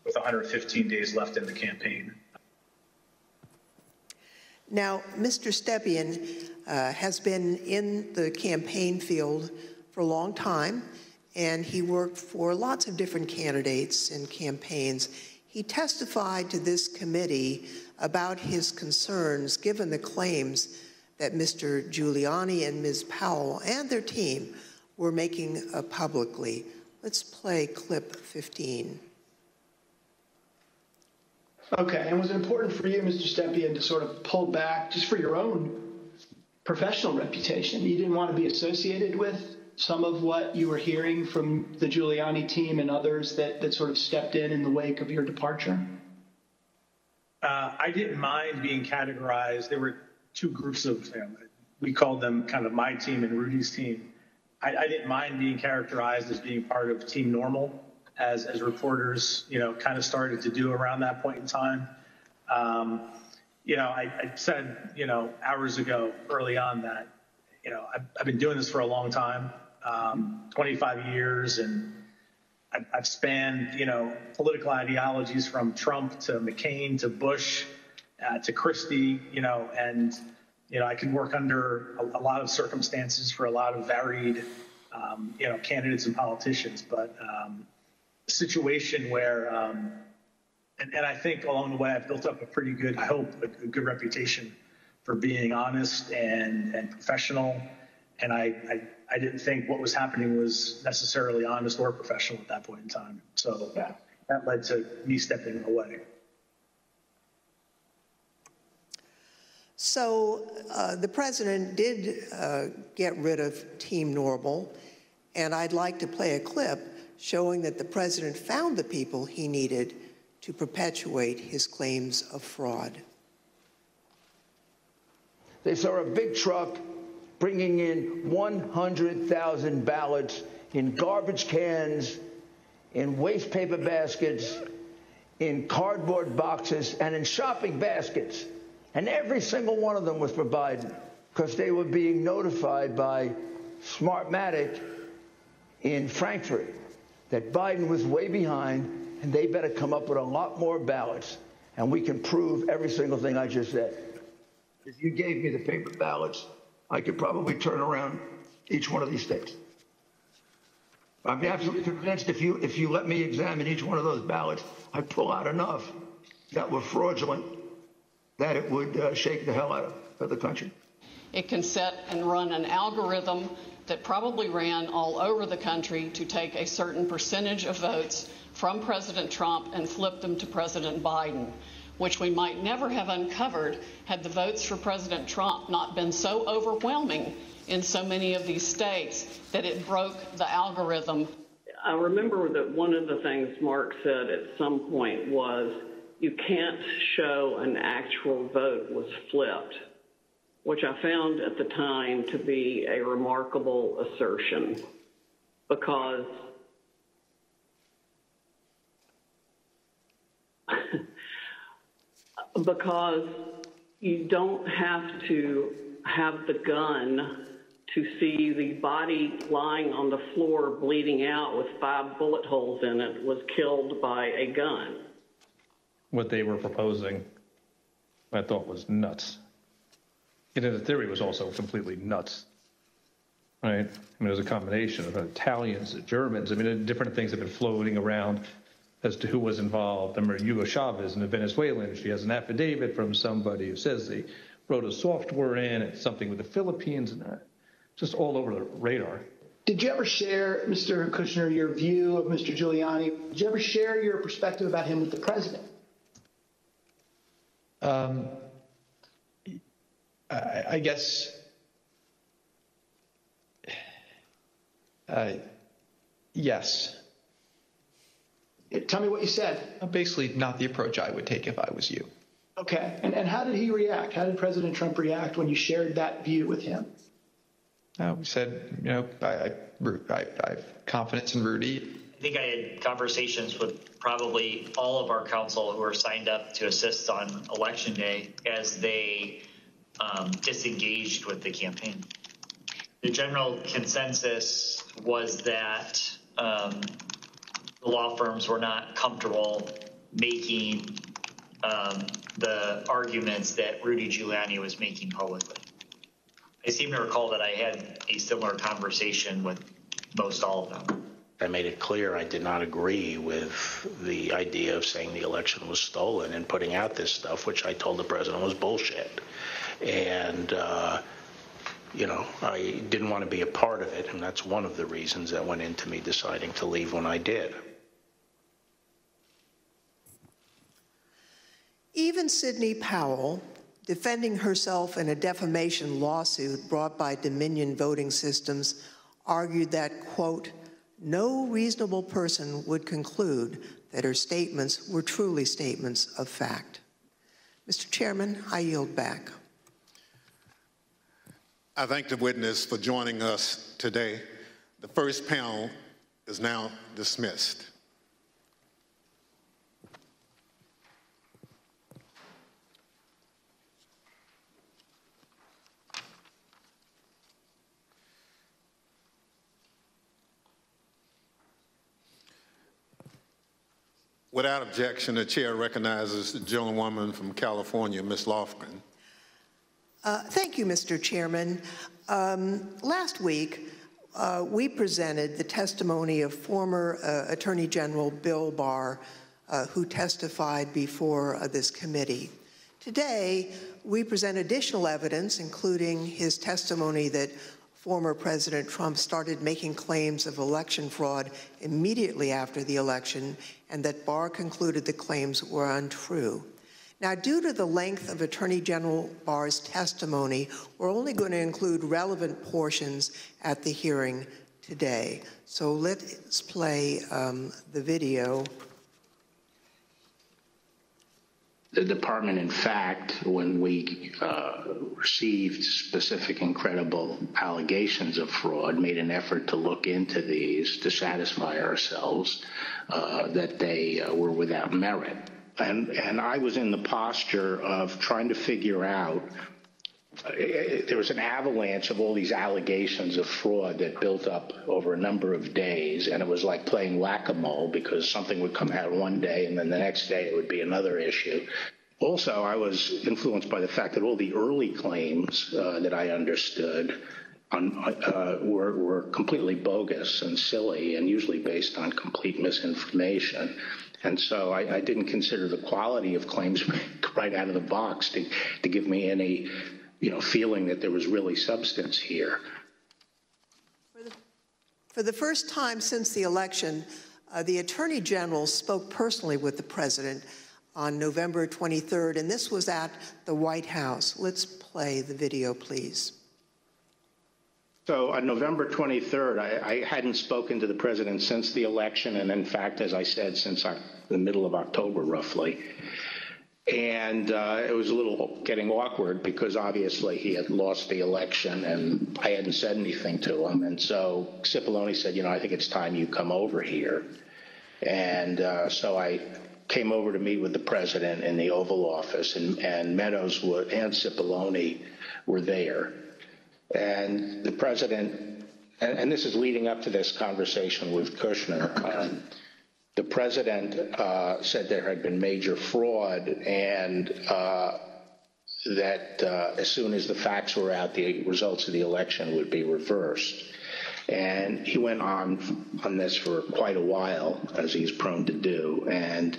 with 115 days left in the campaign. Now, Mr. Stepien has been in the campaign field for a long time, and he worked for lots of different candidates and campaigns. He testified to this committee about his concerns given the claims that Mr. Giuliani and Ms. Powell and their team were making publicly. Let's play clip 15. Okay, and was it important for you, Mr. Stepien, to sort of pull back just for your own professional reputation? You didn't want to be associated with some of what you were hearing from the Giuliani team and others that sort of stepped in the wake of your departure? I didn't mind being categorized. There were two groups of, we called them kind of my team and Rudy's team. I didn't mind being characterized as being part of Team Normal, as reporters, kind of started to do around that point in time. I said, hours ago, early on that, I've been doing this for a long time, 25 years, and I've spanned, political ideologies from Trump to McCain to Bush to Christie, and, I can work under a lot of circumstances for a lot of varied, candidates and politicians, but a situation where, and I think along the way I've built up a pretty good, I hope, a good reputation for being honest and professional, and I didn't think what was happening was necessarily honest or professional at that point in time. So that led to me stepping away. So the president did get rid of Team Normal, and I'd like to play a clip showing that the president found the people he needed to perpetuate his claims of fraud. They saw a big truck bringing in 100,000 ballots in garbage cans, in waste paper baskets, in cardboard boxes, and in shopping baskets. And every single one of them was for Biden because they were being notified by Smartmatic in Frankfurt that Biden was way behind and they better come up with a lot more ballots. And we can prove every single thing I just said. If you gave me the paper ballots, I could probably turn around each one of these states. I'm absolutely convinced if you let me examine each one of those ballots, I'd pull out enough that were fraudulent that it would shake the hell out of the country. It can set and run an algorithm that probably ran all over the country to take a certain percentage of votes from President Trump and flip them to President Biden, which we might never have uncovered had the votes for President Trump not been so overwhelming in so many of these states that it broke the algorithm. I remember that one of the things Mark said at some point was, you can't show an actual vote was flipped, which I found at the time to be a remarkable assertion because you don't have to have the gun to see the body lying on the floor bleeding out with 5 bullet holes in it was killed by a gun. What they were proposing, I thought was nuts. And the theory was also completely nuts, right? I mean, it was a combination of Italians, Germans. I mean, different things have been floating around as to who was involved. I remember Hugo Chavez and the Venezuelan. She has an affidavit from somebody who says they wrote a software in, it's something with the Philippines, and just all over the radar. Did you ever share, Mr. Kushner, your view of Mr. Giuliani? Did you ever share your perspective about him with the president? I guess, yes. Tell me what you said. Basically, not the approach I would take if I was you. Okay. And how did he react? How did President Trump react when you shared that view with him? We said, I have confidence in Rudy. I think I had conversations with probably all of our counsel who are signed up to assist on Election Day as they disengaged with the campaign. the general consensus was that the law firms were not comfortable making the arguments that Rudy Giuliani was making publicly. I seem to recall that I had a similar conversation with most all of them. I made it clear I did not agree with the idea of saying the election was stolen and putting out this stuff, which I told the president was bullshit. And, you know, I didn't want to be a part of it, and that's one of the reasons that went into me deciding to leave when I did. Even Sidney Powell, defending herself in a defamation lawsuit brought by Dominion Voting Systems, argued that, quote, no reasonable person would conclude that her statements were truly statements of fact. Mr. Chairman, I yield back. I thank the witness for joining us today. The first panel is now dismissed. Without objection, the chair recognizes the gentlewoman from California, Ms. Lofgren. Thank you, Mr. Chairman. Last week, we presented the testimony of former Attorney General Bill Barr, who testified before this committee. Today, we present additional evidence, including his testimony that former President Trump started making claims of election fraud immediately after the election, and that Barr concluded the claims were untrue. Now, due to the length of Attorney General Barr's testimony, we're only going to include relevant portions at the hearing today. So let's play the video. The department, in fact, when we received specific and credible allegations of fraud, made an effort to look into these to satisfy ourselves that they were without merit. And I was in the posture of trying to figure out, there was an avalanche of all these allegations of fraud that built up over a number of days, and it was like playing whack-a-mole because something would come out one day and then the next day it would be another issue. Also, I was influenced by the fact that all the early claims that I understood were completely bogus and silly and usually based on complete misinformation. And so I didn't consider the quality of claims right out of the box to give me any feeling that there was really substance here. For the first time since the election, the Attorney General spoke personally with the President on November 23rd, and this was at the White House. Let's play the video, please. So on November 23rd, I hadn't spoken to the President since the election, and in fact, as I said, since the middle of October, roughly. And it was a little getting awkward because obviously he had lost the election and I hadn't said anything to him. And so Cipollone said, I think it's time you come over here. And so I came over to meet with the President in the Oval Office, and Meadows and Cipollone were there. And the President, and this is leading up to this conversation with Kushner, the President said there had been major fraud and that as soon as the facts were out, the results of the election would be reversed. And he went on this for quite a while, as he's prone to do. And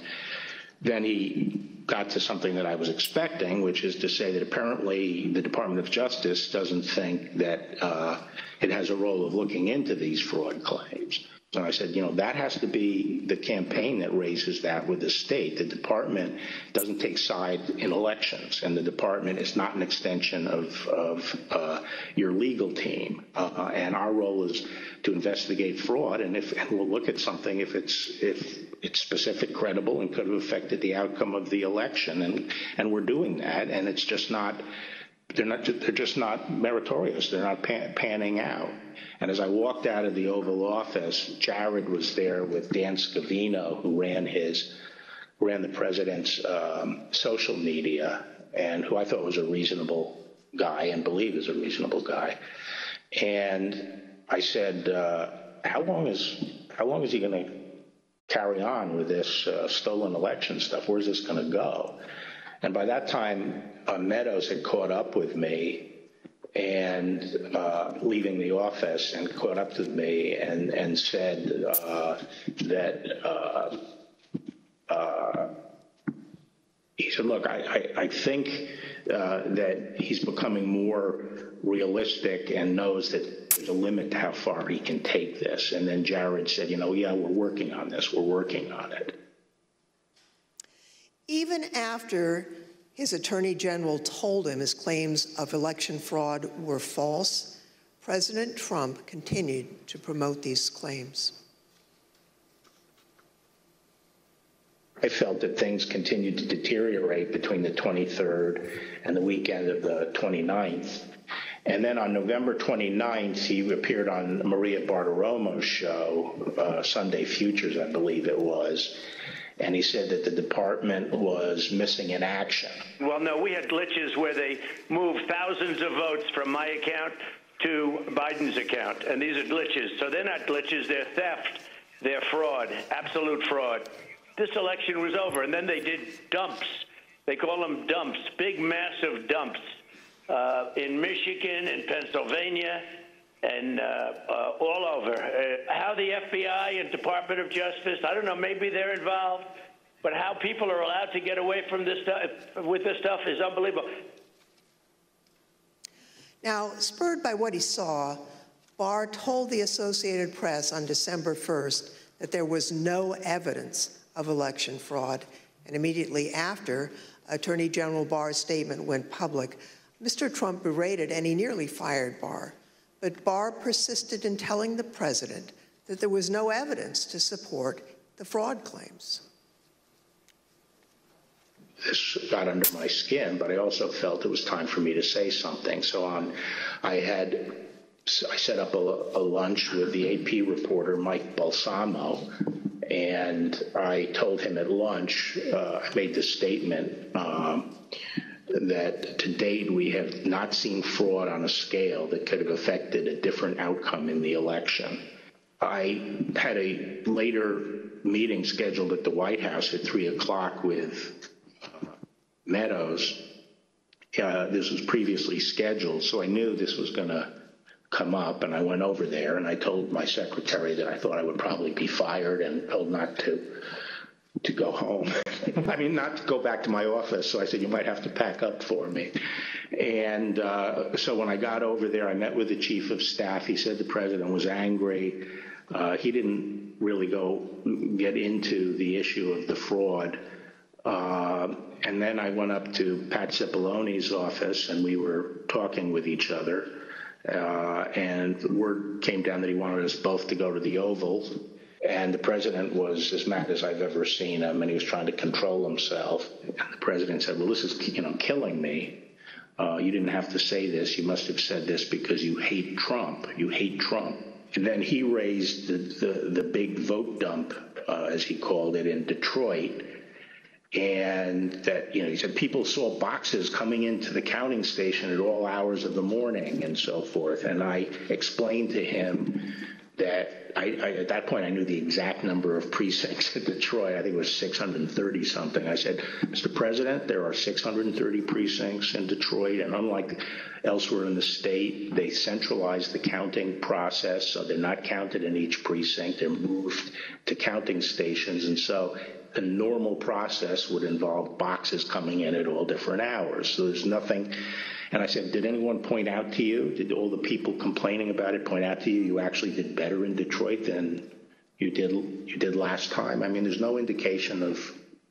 then he got to something that I was expecting, which is to say that apparently the Department of Justice doesn't think that it has a role of looking into these fraud claims. And I said, that has to be the campaign that raises that with the state. The department doesn't take sides in elections, and the department is not an extension of your legal team. And our role is to investigate fraud, and we'll look at something if it's specific, credible, and could have affected the outcome of the election. And we're doing that, and it's just not. They're just not meritorious. They're not panning out. And as I walked out of the Oval Office, Jared was there with Dan Scavino, who ran the president's social media, and who I thought was a reasonable guy and believe is a reasonable guy. And I said, how long is he going to carry on with this stolen election stuff? Where's this going to go? And by that time, Meadows had caught up with me and leaving the office, and caught up with me and said that he said, look, I think that he's becoming more realistic and knows that there's a limit to how far he can take this. And then Jared said, yeah, we're working on this. We're working on it. Even after his attorney general told him his claims of election fraud were false, President Trump continued to promote these claims. I felt that things continued to deteriorate between the 23rd and the weekend of the 29th. And then on November 29th, he appeared on Maria Bartiromo's show, Sunday Futures, I believe it was. And he said that the department was missing in action. Well, no, we had glitches where they moved thousands of votes from my account to Biden's account. And these are glitches. So they're not glitches, they're theft, they're fraud, absolute fraud. This election was over, and then they did dumps. They call them dumps, big, massive dumps in Michigan and Pennsylvania and all over. How the FBI and Department of Justice, I don't know, maybe they're involved, but how people are allowed to get away from this stuff with this stuff is unbelievable. Now, spurred by what he saw, Barr told the Associated Press on December 1st that there was no evidence of election fraud. And immediately after Attorney General Barr's statement went public, Mr. Trump berated and he nearly fired Barr. But Barr persisted in telling the president that there was no evidence to support the fraud claims. This got under my skin, but I also felt it was time for me to say something. So I set up a lunch with the AP reporter, Mike Balsamo, and I told him at lunch, I made this statement that to date we have not seen fraud on a scale that could have affected a different outcome in the election. I had a later meeting scheduled at the White House at 3 o'clock with Meadows. This was previously scheduled, so I knew this was going to come up, and I went over there and I told my secretary that I thought I would probably be fired and told not to go home. I mean, not to go back to my office. So I said, you might have to pack up for me. And so when I got over there, I met with the chief of staff. He said the president was angry. He didn't really get into the issue of the fraud. And then I went up to Pat Cipollone's office and we were talking with each other. And word came down that he wanted us both to go to the Oval. And the president was as mad as I've ever seen him, and he was trying to control himself. And the president said, well, this is killing me. You didn't have to say this. You must have said this because you hate Trump. You hate Trump. And then he raised the big vote dump, as he called it, in Detroit. And that, he said people saw boxes coming into the counting station at all hours of the morning and so forth. And I explained to him that at that point I knew the exact number of precincts in Detroit. I think it was 630 something. I said, Mr. President, there are 630 precincts in Detroit, and unlike elsewhere in the state, they centralized the counting process, so they're not counted in each precinct. They're moved to counting stations, and so a normal process would involve boxes coming in at all different hours. So there's nothing. And I said, did anyone point out to you, did all the people complaining about it point out to you, you actually did better in Detroit than you did last time? I mean, there's no indication of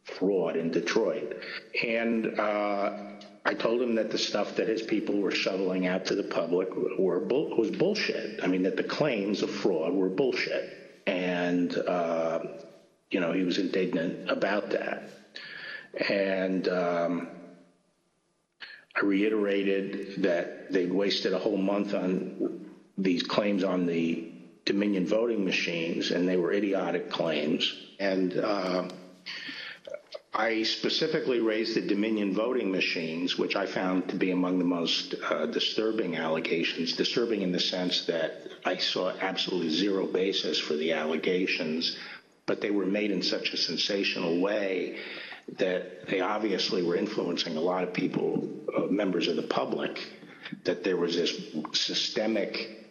fraud in Detroit. And I told him that the stuff that his people were shoveling out to the public was bullshit. I mean, that the claims of fraud were bullshit. And, he was indignant about that. And I reiterated that they'd wasted a whole month on these claims on the Dominion voting machines, and they were idiotic claims. And I specifically raised the Dominion voting machines, which I found to be among the most disturbing allegations, disturbing in the sense that I saw absolutely zero basis for the allegations, but they were made in such a sensational way that they obviously were influencing a lot of people, members of the public, that there was this systemic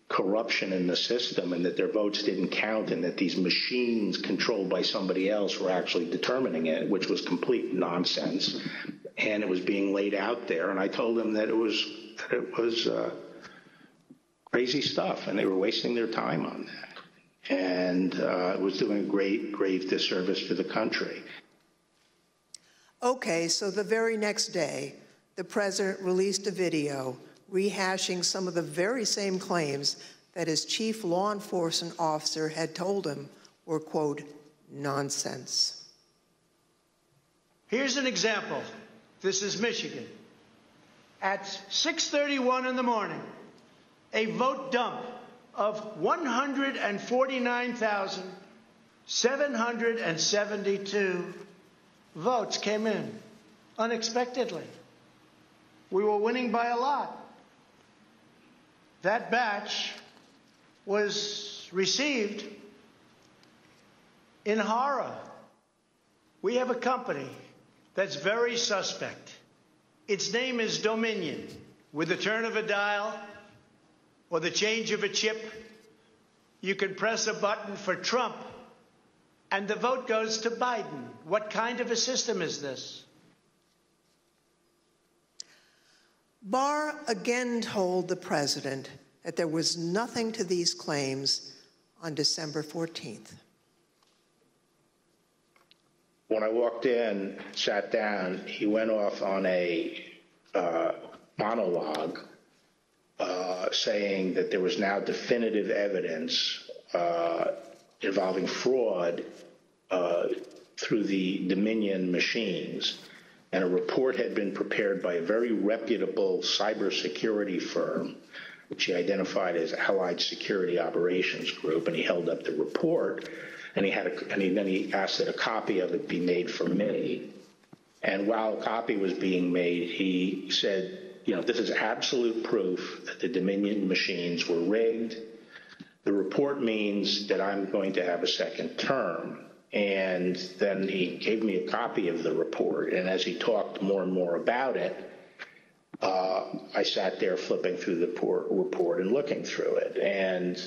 corruption in the system and that their votes didn't count and that these machines controlled by somebody else were actually determining it, which was complete nonsense. And it was being laid out there. And I told them that it was crazy stuff and they were wasting their time on that. And it was doing a grave disservice to the country. Okay, so the very next day, the president released a video rehashing some of the very same claims that his chief law enforcement officer had told him were, quote, nonsense. Here's an example. This is Michigan. At 6:31 in the morning, a vote dump of 149,772 votes came in unexpectedly. We were winning by a lot. That batch was received in horror. We have a company that's very suspect. Its name is Dominion. With the turn of a dial or the change of a chip, you can press a button for Trump and the vote goes to Biden. What kind of a system is this? Barr again told the president that there was nothing to these claims on December 14th. When I walked in, sat down, he went off on a monologue saying that there was now definitive evidence involving fraud through the Dominion machines. And a report had been prepared by a very reputable cybersecurity firm, which he identified as Allied Security Operations Group, and he held up the report, and then he asked that a copy of it be made for me. And while a copy was being made, he said, you know, this is absolute proof that the Dominion machines were rigged. The report means that I'm going to have a second term. And then he gave me a copy of the report. And as he talked more and more about it, I sat there flipping through the report and looking through it. And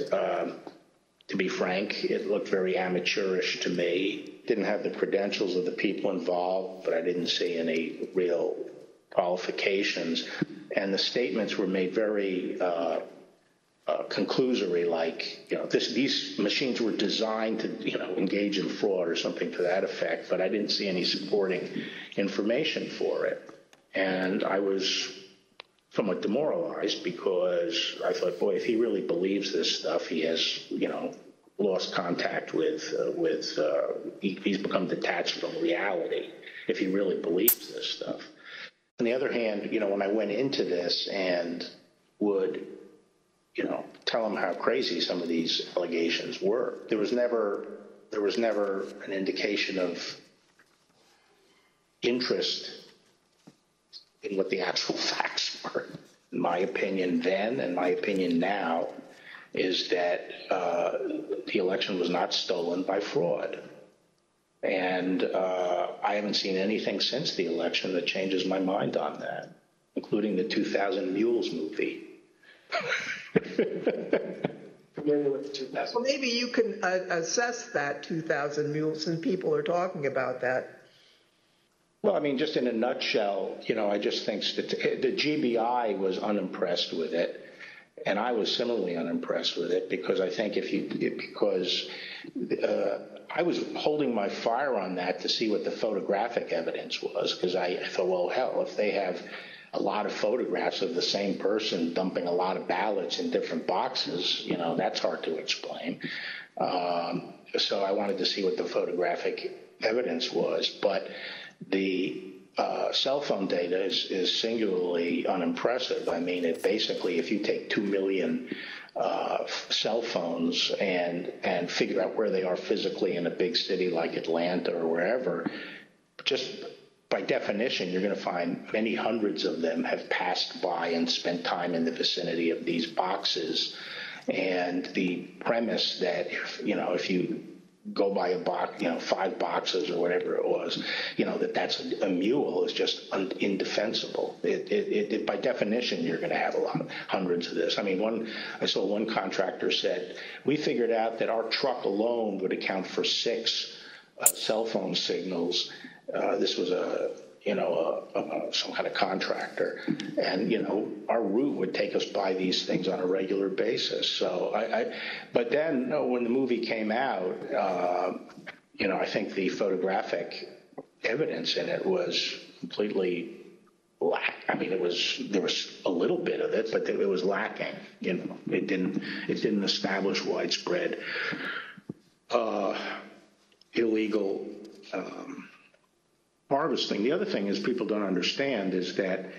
to be frank, it looked very amateurish to me. Didn't have the credentials of the people involved, but I didn't see any real qualifications. And the statements were made very conclusory, like, you know, these machines were designed to, you know, engage in fraud or something to that effect, but I didn't see any supporting information for it. And I was somewhat demoralized because I thought, boy, if he really believes this stuff, he has, you know, lost contact with he's become detached from reality if he really believes this stuff. On the other hand, you know, when I went into this and would, you know, tell him how crazy some of these allegations were, there was never an indication of interest in what the actual facts were. In my opinion then and my opinion now is that the election was not stolen by fraud. And I haven't seen anything since the election that changes my mind on that, including the 2000 Mules movie. Well, maybe you can assess that 2,000 Mules, and people are talking about that. Well, I mean, just in a nutshell, you know, I just think the GBI was unimpressed with it, and I was similarly unimpressed with it because I think I was holding my fire on that to see what the photographic evidence was, because I thought, well, hell, if they have a lot of photographs of the same person dumping a lot of ballots in different boxes, you know, that's hard to explain. So I wanted to see what the photographic evidence was. But the cell phone data is singularly unimpressive. I mean, it basically, if you take 2 million cell phones and figure out where they are physically in a big city like Atlanta or wherever, just by definition, you're going to find many hundreds of them have passed by and spent time in the vicinity of these boxes. And the premise that, if you go by a box, 5 boxes or whatever it was, that's a mule is just indefensible. It by definition, you're going to have hundreds of this. I mean, I saw one contractor said, we figured out that our truck alone would account for 6 cell phone signals. This was some kind of contractor, and our route would take us by these things on a regular basis. So but then when the movie came out, I think the photographic evidence in it was completely I mean, there was a little bit of it, but it was lacking. It didn't establish widespread illegal harvesting. The other thing is people don't understand is that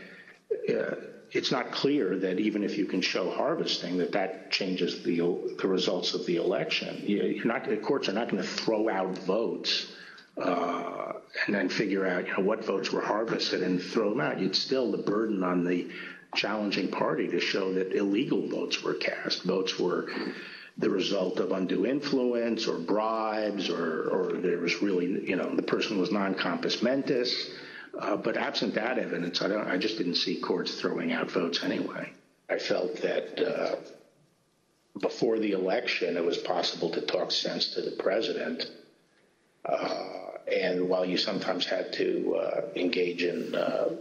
it's not clear that even if you can show harvesting, that changes the results of the election. The courts are not going to throw out votes and then figure out what votes were harvested and throw them out. It's still the burden on the challenging party to show that illegal votes were cast. Votes were the result of undue influence or bribes, or there was really, the person was non-compos mentis. But absent that evidence, I just didn't see courts throwing out votes anyway. I felt that before the election, it was possible to talk sense to the president. And while you sometimes had to engage in, a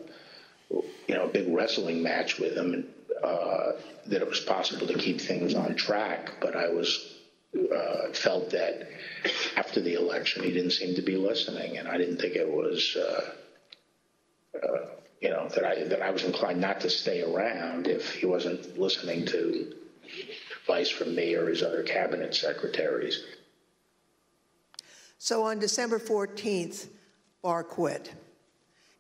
big wrestling match with him, that it was possible to keep things on track. But I felt that after the election, he didn't seem to be listening, and I didn't think it was, that I was inclined not to stay around if he wasn't listening to advice from me or his other cabinet secretaries. So on December 14th, Barr quit.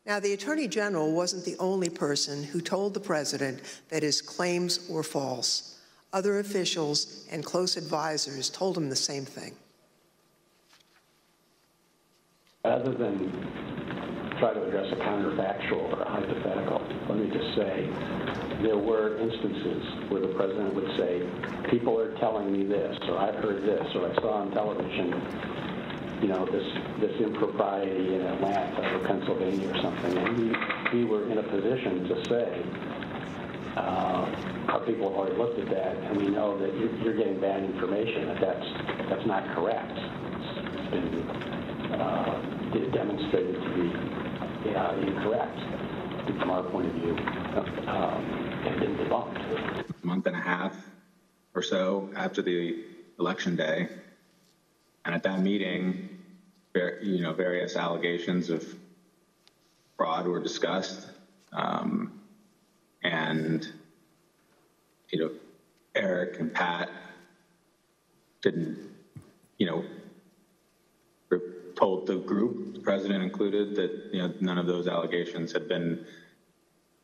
Now, the Attorney General wasn't the only person who told the president that his claims were false. Other officials and close advisors told him the same thing. Rather than try to address a counterfactual or a hypothetical, let me just say there were instances where the president would say, people are telling me this, or I've heard this, or I saw on television, this impropriety in Atlanta or Pennsylvania or something. And we were in a position to say, our people have already looked at that, and we know that you're getting bad information, that's not correct. It's been demonstrated to be incorrect from our point of view, and been debunked. A month and a half or so after the election day, and at that meeting, various allegations of fraud were discussed, and Eric and Pat didn't, told the group, the president included, that none of those allegations had been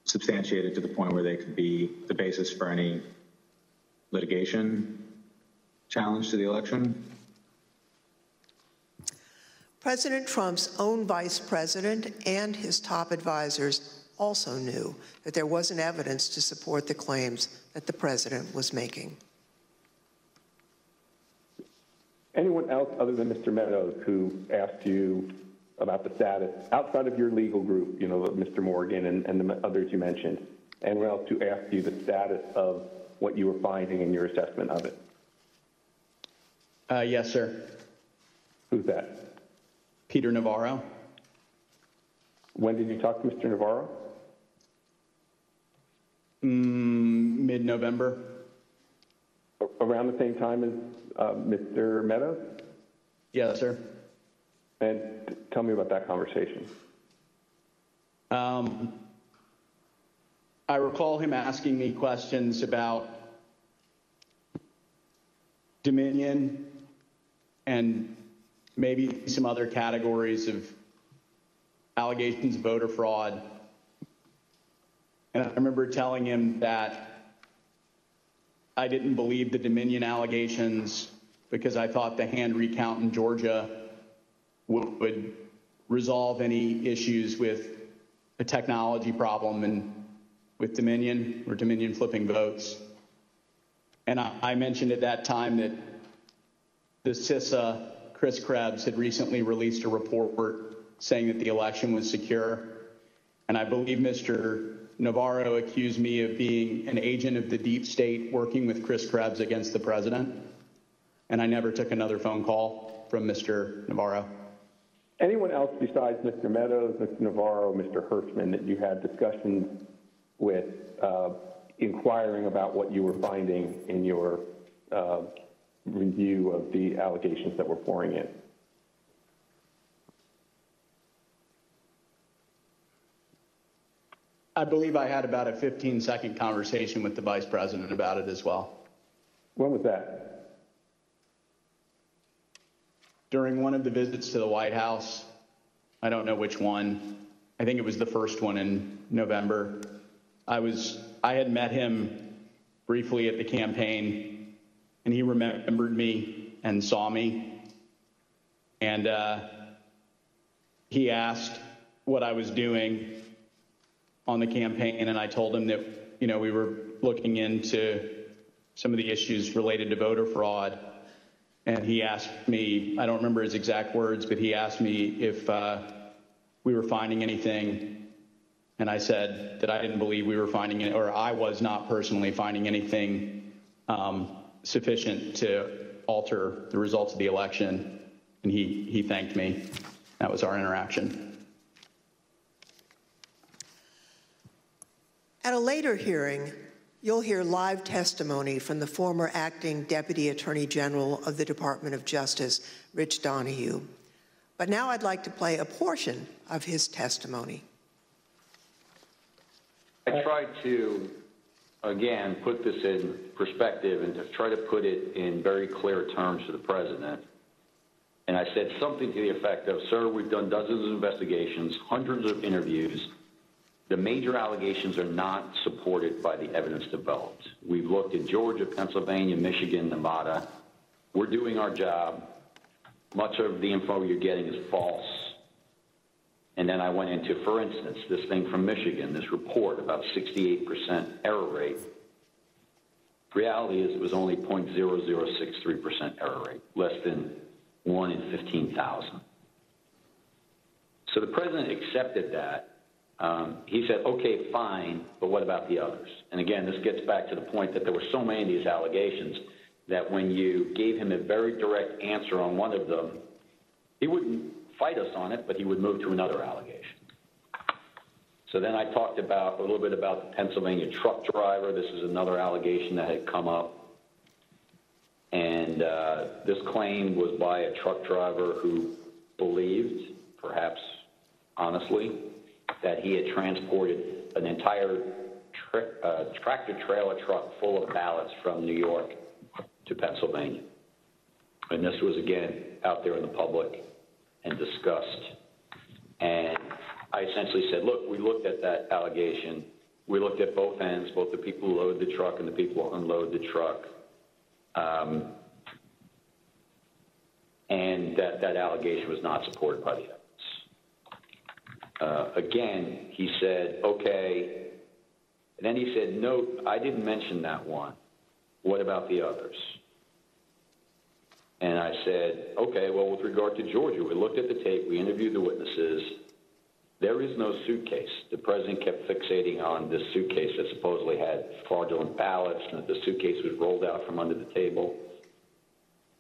substantiated to the point where they could be the basis for any litigation challenge to the election. President Trump's own vice president and his top advisors also knew that there wasn't evidence to support the claims that the president was making. Anyone else other than Mr. Meadows who asked you about the status outside of your legal group, Mr. Morgan and the others you mentioned, anyone else who asked you the status of what you were finding and your assessment of it? Yes, sir. Who's that? Peter Navarro. When did you talk to Mr. Navarro? Mid-November. Around the same time as Mr. Meadows? Yes, sir. And tell me about that conversation. I recall him asking me questions about Dominion and maybe some other categories of allegations of voter fraud. And I remember telling him that I didn't believe the Dominion allegations because I thought the hand recount in Georgia would resolve any issues with a technology problem and with Dominion or Dominion flipping votes. And I mentioned at that time that the CISA, Chris Krebs, had recently released a report saying that the election was secure. And I believe Mr. Navarro accused me of being an agent of the deep state working with Chris Krebs against the president. And I never took another phone call from Mr. Navarro. Anyone else besides Mr. Meadows, Mr. Navarro, Mr. Hirschman that you had discussions with inquiring about what you were finding in your review of the allegations that were pouring in? I believe I had about a 15-second conversation with the vice president about it as well. When was that? During one of the visits to the White House. I don't know which one. I think it was the first one in November. I had met him briefly at the campaign, and he remembered me and saw me. And he asked what I was doing on the campaign, and I told him that, you know, we were looking into some of the issues related to voter fraud. And he asked me, I don't remember his exact words, but he asked me if we were finding anything. And I said that I didn't believe we were finding it, or I was not personally finding anything sufficient to alter the results of the election. And he thanked me. That was our interaction. At a later hearing, you'll hear live testimony from the former acting Deputy Attorney General of the Department of Justice, Rich Donoghue. But now I'd like to play a portion of his testimony. I tried to, again, put this in perspective and to try to put it in very clear terms to the president. And I said something to the effect of, sir, we've done dozens of investigations, hundreds of interviews. The major allegations are not supported by the evidence developed. We've looked at Georgia, Pennsylvania, Michigan, Nevada. We're doing our job. Much of the info you're getting is false. And then I went into, for instance, this thing from Michigan, this report about 68% error rate. Reality is it was only 0.0063% error rate, less than 1 in 15,000. So the president accepted that. He said, okay, fine, but what about the others? And again, this gets back to the point that there were so many of these allegations that when you gave him a very direct answer on one of them, he wouldn't fight us on it, but he would move to another allegation. So then I talked about a little bit about the Pennsylvania truck driver. This is another allegation that had come up. And this claim was by a truck driver who believed, perhaps honestly, that he had transported an entire tractor-trailer truck full of ballots from New York to Pennsylvania. And this was, again, out there in the public and discussed. And I essentially said, look, we looked at that allegation. We looked at both ends, both the people who load the truck and the people who unload the truck. And that allegation was not supported by the evidence. Again, he said, okay. And then he said, no, I didn't mention that one. What about the others? And I said, okay, well, with regard to Georgia, we looked at the tape, we interviewed the witnesses. There is no suitcase. The president kept fixating on this suitcase that supposedly had fraudulent ballots and that the suitcase was rolled out from under the table.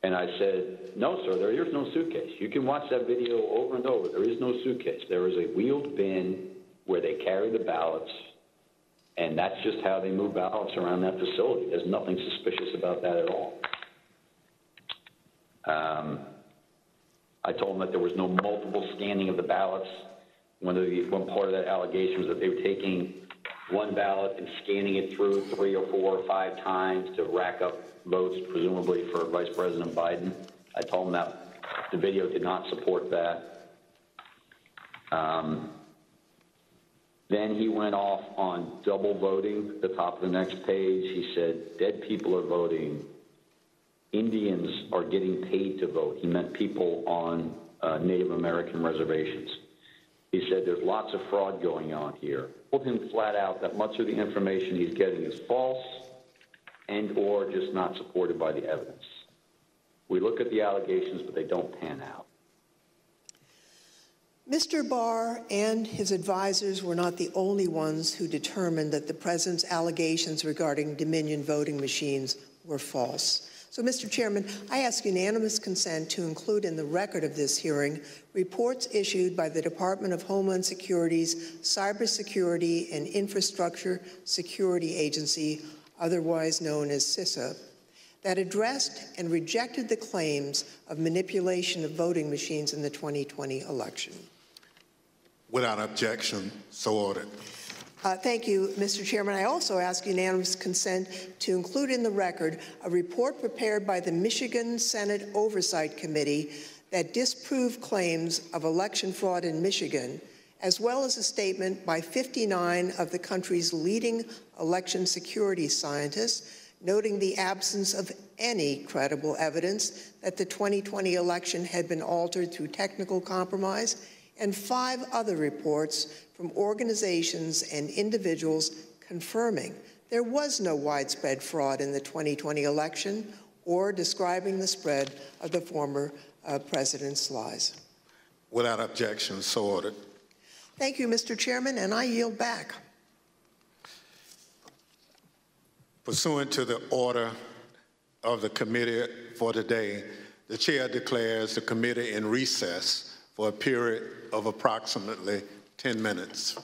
And I said, no, sir, there is no suitcase. You can watch that video over and over. There is no suitcase. There is a wheeled bin where they carry the ballots, and that's just how they move ballots around that facility. There's nothing suspicious about that at all. I told them that there was no multiple scanning of the ballots. One part of that allegation was that they were taking one ballot and scanning it through 3 or 4 or 5 times to rack up votes, presumably for Vice President Biden. I told them that the video did not support that. Then he went off on double voting. At the top of the next page, he said, dead people are voting. Indians are getting paid to vote. He meant people on Native American reservations. He said there's lots of fraud going on here. Told him flat out that much of the information he's getting is false and or just not supported by the evidence. We look at the allegations, but they don't pan out. Mr. Barr and his advisors were not the only ones who determined that the president's allegations regarding Dominion voting machines were false. So, Mr. Chairman, I ask unanimous consent to include in the record of this hearing reports issued by the Department of Homeland Security's Cybersecurity and Infrastructure Security Agency, otherwise known as CISA, that addressed and rejected the claims of manipulation of voting machines in the 2020 election. Without objection, so ordered. Thank you, Mr. Chairman. I also ask unanimous consent to include in the record a report prepared by the Michigan Senate Oversight Committee that disproved claims of election fraud in Michigan, as well as a statement by 59 of the country's leading election security scientists, noting the absence of any credible evidence that the 2020 election had been altered through technical compromise, and 5 other reports from organizations and individuals confirming there was no widespread fraud in the 2020 election or describing the spread of the former president's lies. Without objection, so ordered. Thank you, Mr. Chairman, and I yield back. Pursuant to the order of the committee for today, the chair declares the committee in recess for a period of approximately 10 minutes.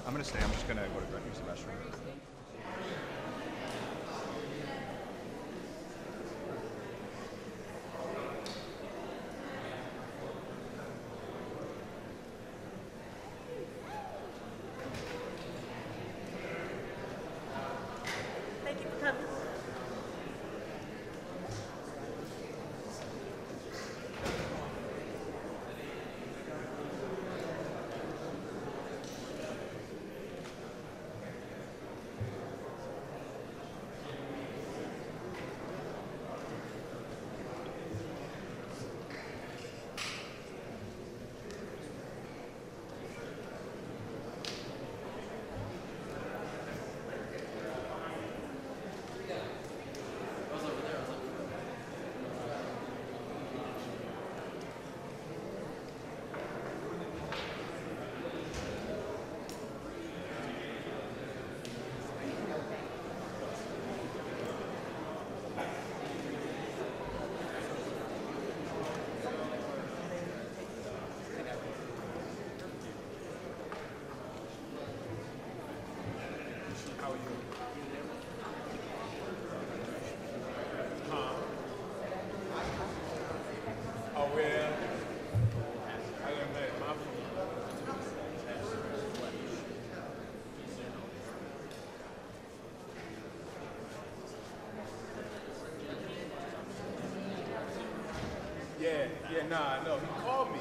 I'm going to stay. I'm just going to go to Greg Sebastian. Thank you for coming. Yeah, nah, no, he called me.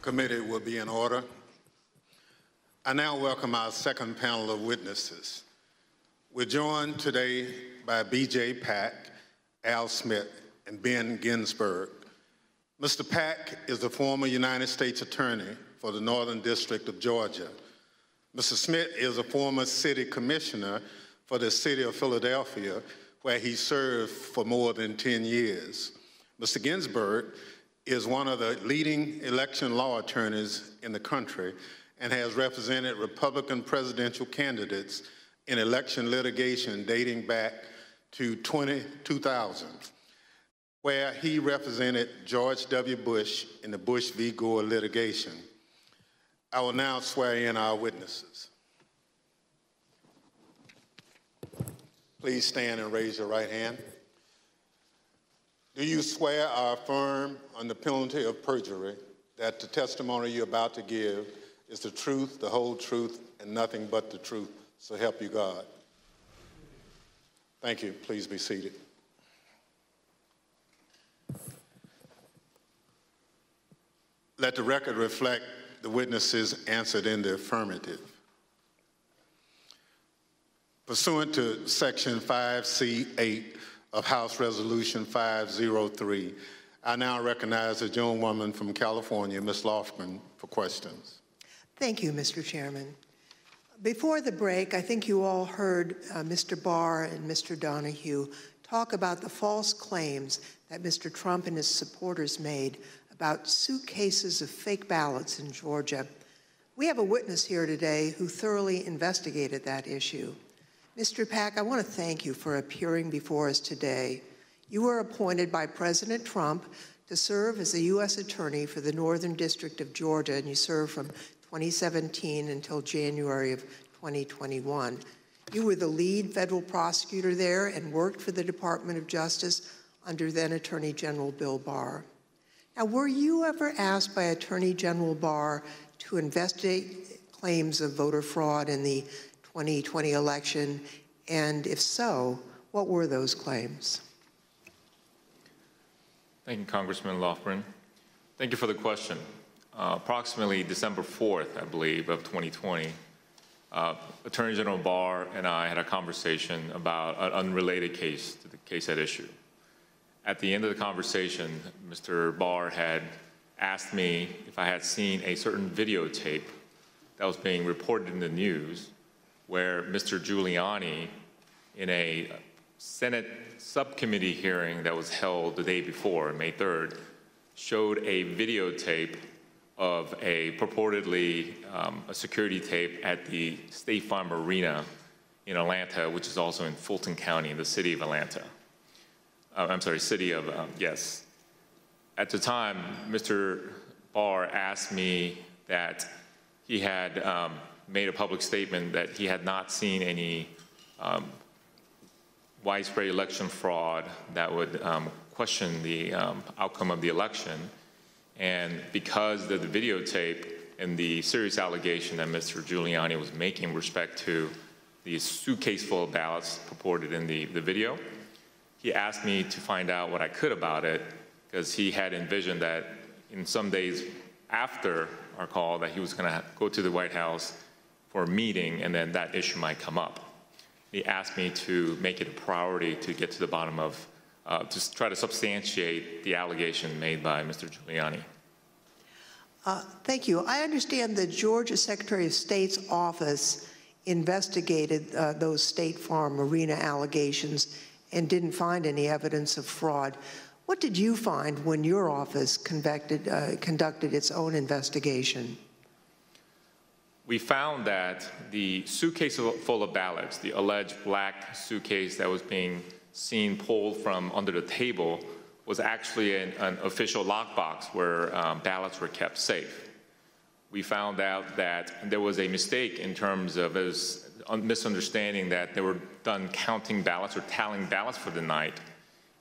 Committee will be in order. I now welcome our second panel of witnesses. We're joined today by B.J. Pack, Al Smith, and Ben Ginsberg. Mr. Pack is the former United States Attorney for the Northern District of Georgia. Mr. Smith is a former city commissioner for the city of Philadelphia, where he served for more than 10 years. Mr. Ginsberg is one of the leading election law attorneys in the country and has represented Republican presidential candidates in election litigation dating back to 2000, where he represented George W. Bush in the Bush v. Gore litigation. I will now swear in our witnesses. Please stand and raise your right hand. Do you swear or affirm on the penalty of perjury that the testimony you're about to give is the truth, the whole truth, and nothing but the truth, so help you God? Thank you. Please be seated. Let the record reflect the witnesses answered in the affirmative. Pursuant to Section 5C8 of House Resolution 503, I now recognize the gentlewoman from California, Ms. Lofgren, for questions. Thank you, Mr. Chairman. Before the break, I think you all heard Mr. Barr and Mr. Donahue talk about the false claims that Mr. Trump and his supporters made about suitcases of fake ballots in Georgia. We have a witness here today who thoroughly investigated that issue. Mr. Pack, I want to thank you for appearing before us today. You were appointed by President Trump to serve as the U.S. Attorney for the Northern District of Georgia, and you served from 2017 until January of 2021. You were the lead federal prosecutor there and worked for the Department of Justice under then Attorney General Bill Barr. Now, were you ever asked by Attorney General Barr to investigate claims of voter fraud in the 2020 election? And if so, what were those claims? Thank you, Congressman Lofgren. Thank you for the question. Approximately December 4th, I believe, of 2020, Attorney General Barr and I had a conversation about an unrelated case to the case at issue. At the end of the conversation, Mr. Barr had asked me if I had seen a certain videotape that was being reported in the news where Mr. Giuliani, in a Senate subcommittee hearing that was held the day before, May 3rd, showed a videotape of a purportedly a security tape at the State Farm Arena in Atlanta, which is also in Fulton County in the city of Atlanta. Yes. At the time, Mr. Barr asked me that he had made a public statement that he had not seen any widespread election fraud that would question the outcome of the election. And because of the videotape and the serious allegation that Mr. Giuliani was making with respect to the suitcase full of ballots purported in the video, he asked me to find out what I could about it, because he had envisioned that in some days after our call that he was going to go to the White House for a meeting, and then that issue might come up. He asked me to make it a priority to get to the bottom of, to try to substantiate the allegation made by Mr. Giuliani. Thank you. I understand the Georgia Secretary of State's office investigated those State Farm Arena allegations and didn't find any evidence of fraud. What did you find when your office conducted its own investigation? We found that the suitcase full of ballots, the alleged black suitcase that was being seen pulled from under the table, was actually an official lockbox where ballots were kept safe. We found out that there was a mistake in terms of a misunderstanding that they were done counting ballots or tallying ballots for the night,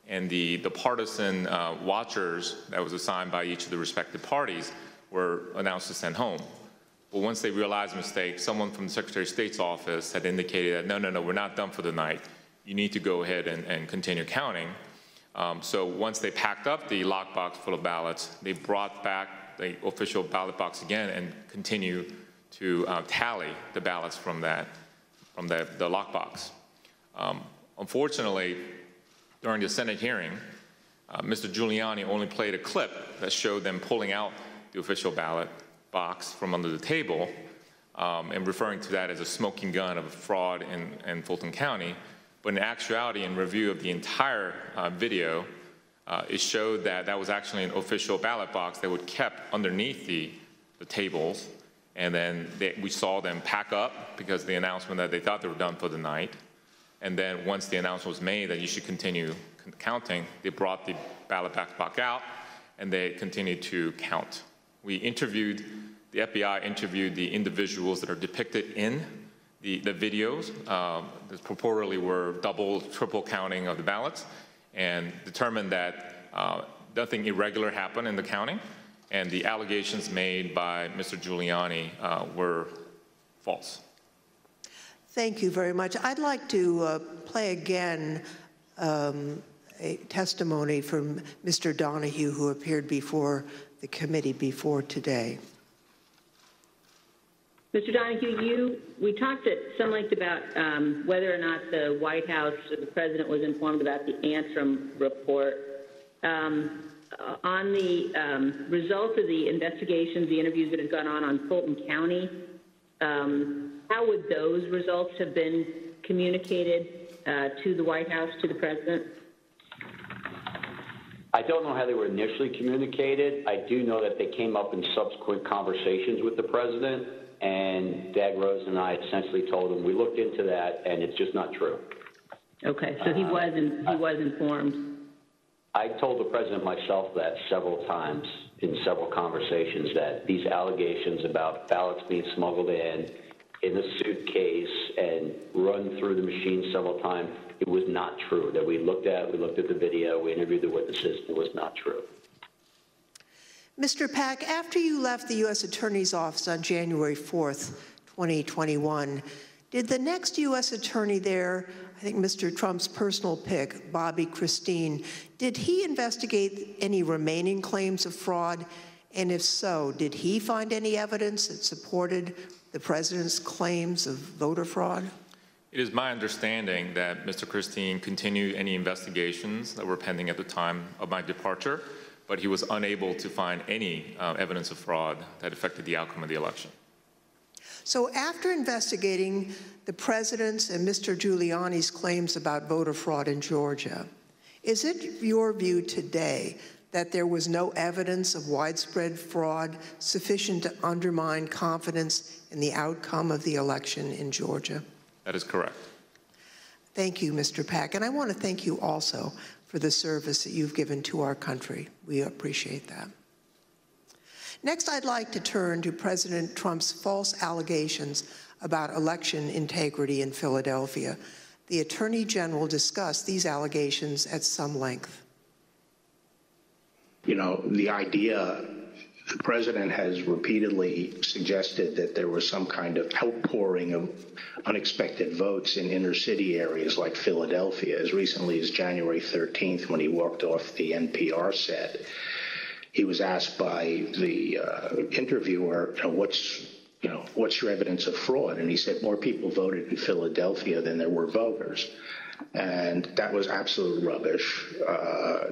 and the partisan watchers that was assigned by each of the respective parties were announced to send home. But once they realized the mistake, someone from the Secretary of State's office had indicated that, no, we're not done for the night. You need to go ahead and continue counting. So once they packed up the lockbox full of ballots, they brought back the official ballot box again and continue to tally the ballots from the lockbox. Unfortunately, during the Senate hearing, Mr. Giuliani only played a clip that showed them pulling out the official ballot box from under the table and referring to that as a smoking gun of fraud in Fulton County. But in actuality, in review of the entire video, it showed that that was actually an official ballot box that was kept underneath the tables. And then we saw them pack up because of the announcement that they thought they were done for the night. And then once the announcement was made that you should continue counting, they brought the ballot box back out and they continued to count. The FBI interviewed the individuals that are depicted in the videos that purportedly were double, triple counting of the ballots, and determined that nothing irregular happened in the counting, and the allegations made by Mr. Giuliani were false. Thank you very much. I'd like to play again a testimony from Mr. Donahue, who appeared before the committee before today. Mr. Donahue, we talked at some length about whether or not the White House or the president was informed about the Antrim report. On the results of the investigations, the interviews that have gone on Fulton County, how would those results have been communicated to the White House, to the president? I don't know how they were initially communicated. I do know that they came up in subsequent conversations with the president, and Dag Rose and I essentially told him we looked into that, and it's just not true. Okay, so he was informed. I told the president myself that several times in several conversations, that these allegations about ballots being smuggled in a suitcase and run through the machine several times, it was not true. That we looked at the video, we interviewed the witnesses, it was not true. Mr. Pack, after you left the U.S. Attorney's Office on January 4th, 2021, did the next U.S. Attorney there, I think Mr. Trump's personal pick, Bobby Christine, did he investigate any remaining claims of fraud? And if so, did he find any evidence that supported the president's claims of voter fraud? It is my understanding that Mr. Christine continued any investigations that were pending at the time of my departure, but he was unable to find any evidence of fraud that affected the outcome of the election. So after investigating the president's and Mr. Giuliani's claims about voter fraud in Georgia, is it your view today that there was no evidence of widespread fraud sufficient to undermine confidence in the outcome of the election in Georgia? That is correct. Thank you, Mr. Pack. And I want to thank you also for the service that you've given to our country. We appreciate that. Next, I'd like to turn to President Trump's false allegations about election integrity in Philadelphia. The Attorney General discussed these allegations at some length. You know, the idea, the president has repeatedly suggested that there was some kind of outpouring of unexpected votes in inner city areas like Philadelphia as recently as January 13th when he walked off the NPR set. He was asked by the interviewer, what's your evidence of fraud? And he said more people voted in Philadelphia than there were voters. And that was absolute rubbish.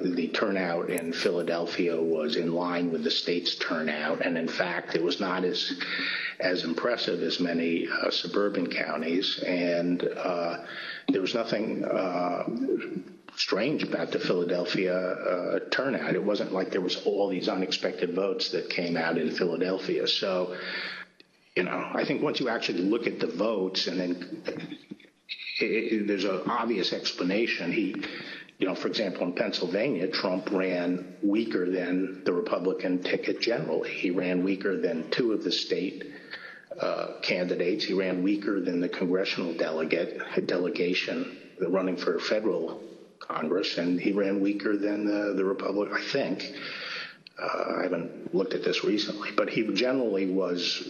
The turnout in Philadelphia was in line with the state's turnout. And in fact, it was not as impressive as many suburban counties. And there was nothing strange about the Philadelphia turnout. It wasn't like there was all these unexpected votes that came out in Philadelphia. So, I think once you actually look at the votes and then there's an obvious explanation. For example, in Pennsylvania, Trump ran weaker than the Republican ticket generally. He ran weaker than two of the state candidates. He ran weaker than the congressional delegation running for federal Congress, and he ran weaker than the Republican, I think. I haven't looked at this recently, but he generally was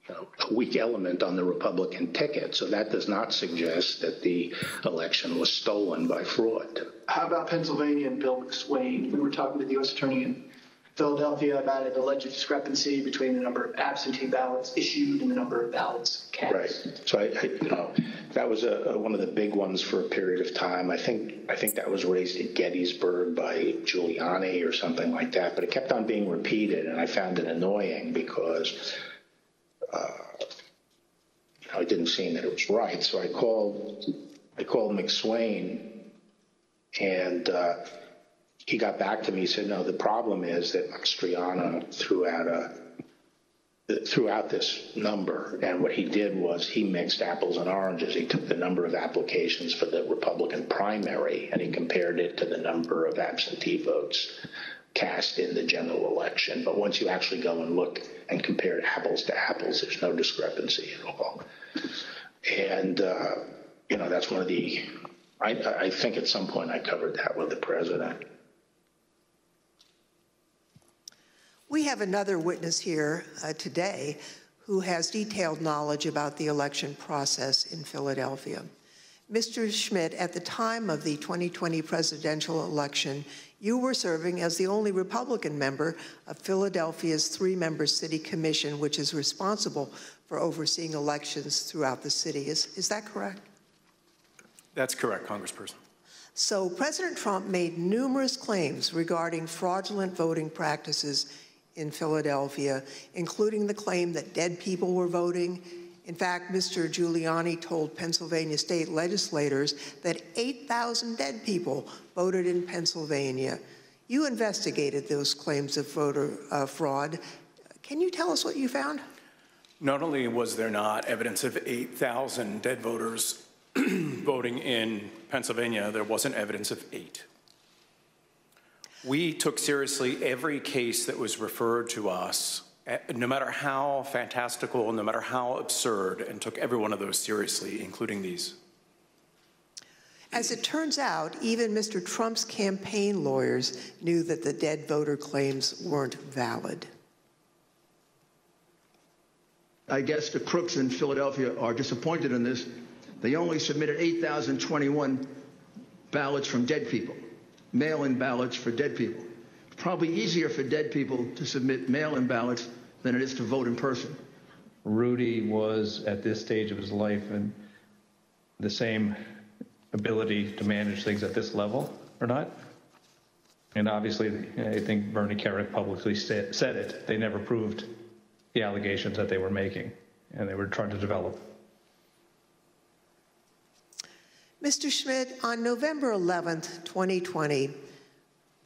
a weak element on the Republican ticket. So that does not suggest that the election was stolen by fraud. How about Pennsylvania and Bill McSwain? We were talking to the U.S. Attorney in Philadelphia about an alleged discrepancy between the number of absentee ballots issued and the number of ballots cast. Right. So that was one of the big ones for a period of time. I think that was raised at Gettysburg by Giuliani or something like that, but it kept on being repeated, and I found it annoying because it didn't seem that it was right. So I called McSwain, and he got back to me. He said, no, the problem is that Mastriano threw out this number, and what he did was he mixed apples and oranges. He took the number of applications for the Republican primary, and he compared it to the number of absentee votes cast in the general election. But once you actually go and look and compare apples to apples, there's no discrepancy at all. And, that's one of the, I think at some point I covered that with the president. We have another witness here today who has detailed knowledge about the election process in Philadelphia. Mr. Schmidt, at the time of the 2020 presidential election, you were serving as the only Republican member of Philadelphia's 3-member city commission, which is responsible for overseeing elections throughout the city. Is that correct? That's correct, Congressperson. So President Trump made numerous claims regarding fraudulent voting practices in Philadelphia, including the claim that dead people were voting. In fact, Mr. Giuliani told Pennsylvania state legislators that 8,000 dead people voted in Pennsylvania. You investigated those claims of voter fraud. Can you tell us what you found? Not only was there not evidence of 8,000 dead voters voting in Pennsylvania, there wasn't evidence of 8. We took seriously every case that was referred to us, no matter how fantastical, no matter how absurd, and took every one of those seriously, including these. As it turns out, even Mr. Trump's campaign lawyers knew that the dead voter claims weren't valid. I guess the crooks in Philadelphia are disappointed in this. They only submitted 8,021 ballots from dead people, mail-in ballots for dead people. It's probably easier for dead people to submit mail-in ballots than it is to vote in person. Rudy was, at this stage of his life, and the same ability to manage things at this level or not. And obviously, I think Bernie Kerik publicly said it. They never proved the allegations that they were making, and they were trying to develop. Mr. Schmidt, on November 11th, 2020,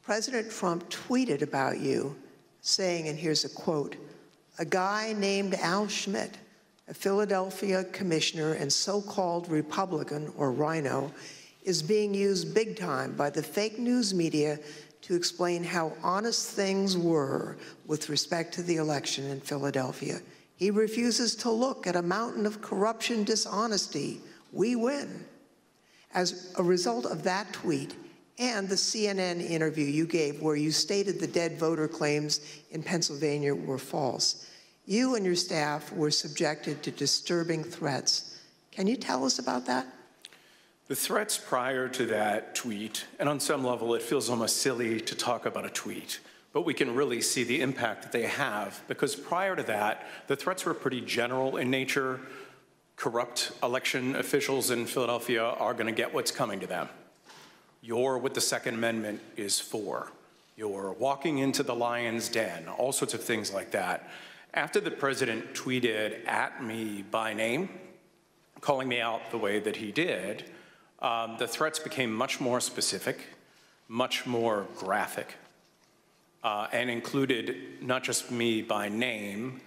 President Trump tweeted about you, saying, and here's a quote, "A guy named Al Schmidt, a Philadelphia commissioner and so-called Republican, or rhino, is being used big time by the fake news media to explain how honest things were with respect to the election in Philadelphia. He refuses to look at a mountain of corruption, dishonesty. We win." As a result of that tweet and the CNN interview you gave where you stated the dead voter claims in Pennsylvania were false, you and your staff were subjected to disturbing threats. Can you tell us about that? The threats prior to that tweet, and on some level it feels almost silly to talk about a tweet, but we can really see the impact that they have, because prior to that, the threats were pretty general in nature. Corrupt election officials in Philadelphia are going to get what's coming to them. You're what the Second Amendment is for. You're walking into the lion's den, all sorts of things like that. After the president tweeted at me by name, calling me out the way that he did, the threats became much more specific, much more graphic, and included not just me by name,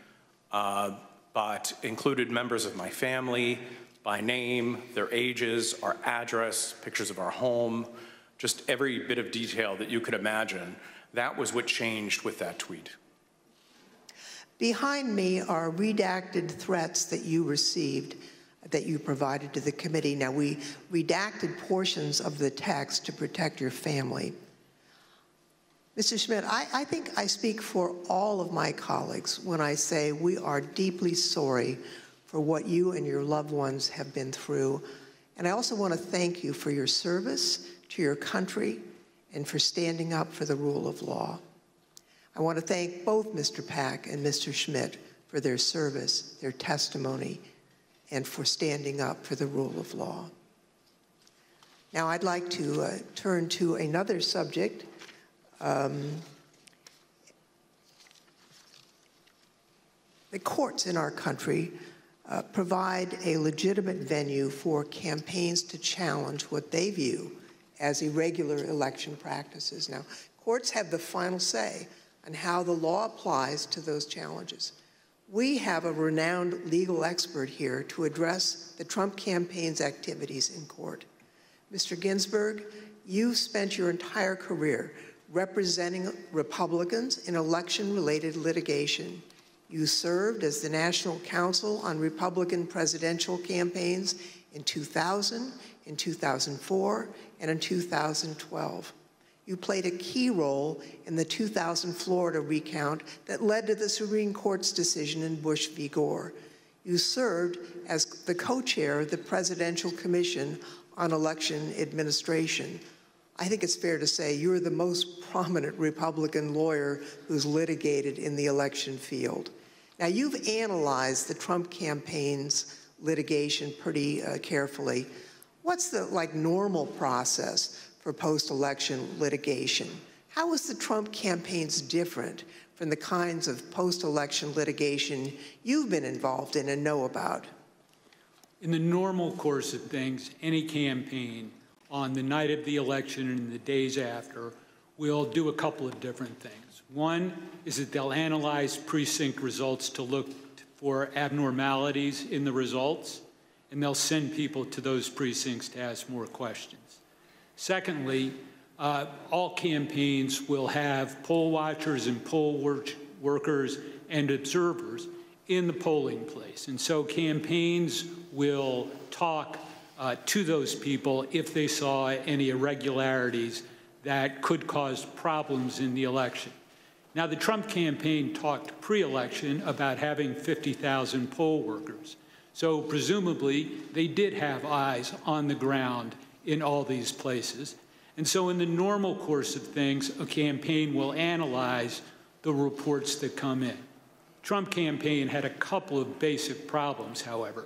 but included members of my family by name, their ages, our address, pictures of our home, just every bit of detail that you could imagine. That was what changed with that tweet. Behind me are redacted threats that you received, that you provided to the committee. Now, we redacted portions of the text to protect your family. Mr. Schmidt, I think I speak for all of my colleagues when I say we are deeply sorry for what you and your loved ones have been through. And I also want to thank you for your service to your country and for standing up for the rule of law. I want to thank both Mr. Pack and Mr. Schmidt for their service, their testimony, and for standing up for the rule of law. Now I'd like to turn to another subject. The courts in our country provide a legitimate venue for campaigns to challenge what they view as irregular election practices. Now, courts have the final say on how the law applies to those challenges. We have a renowned legal expert here to address the Trump campaign's activities in court. Mr. Ginsburg, you've spent your entire career representing Republicans in election-related litigation. You served as the National Counsel on Republican presidential campaigns in 2000, in 2004, and in 2012. You played a key role in the 2000 Florida recount that led to the Supreme Court's decision in Bush v. Gore. You served as the co-chair of the Presidential Commission on Election Administration. I think it's fair to say you're the most prominent Republican lawyer who's litigated in the election field. Now, you've analyzed the Trump campaign's litigation pretty carefully. What's the normal process for post-election litigation? How is the Trump campaign's different from the kinds of post-election litigation you've been involved in and know about? In the normal course of things, any campaign on the night of the election and the days after will do a couple of different things. One is that they'll analyze precinct results to look for abnormalities in the results, and they'll send people to those precincts to ask more questions. Secondly, all campaigns will have poll watchers and poll workers and observers in the polling place. And so campaigns will talk to those people if they saw any irregularities that could cause problems in the election. Now, the Trump campaign talked pre-election about having 50,000 poll workers. So presumably, they did have eyes on the ground in all these places. And so in the normal course of things, a campaign will analyze the reports that come in. Trump campaign had a couple of basic problems, however.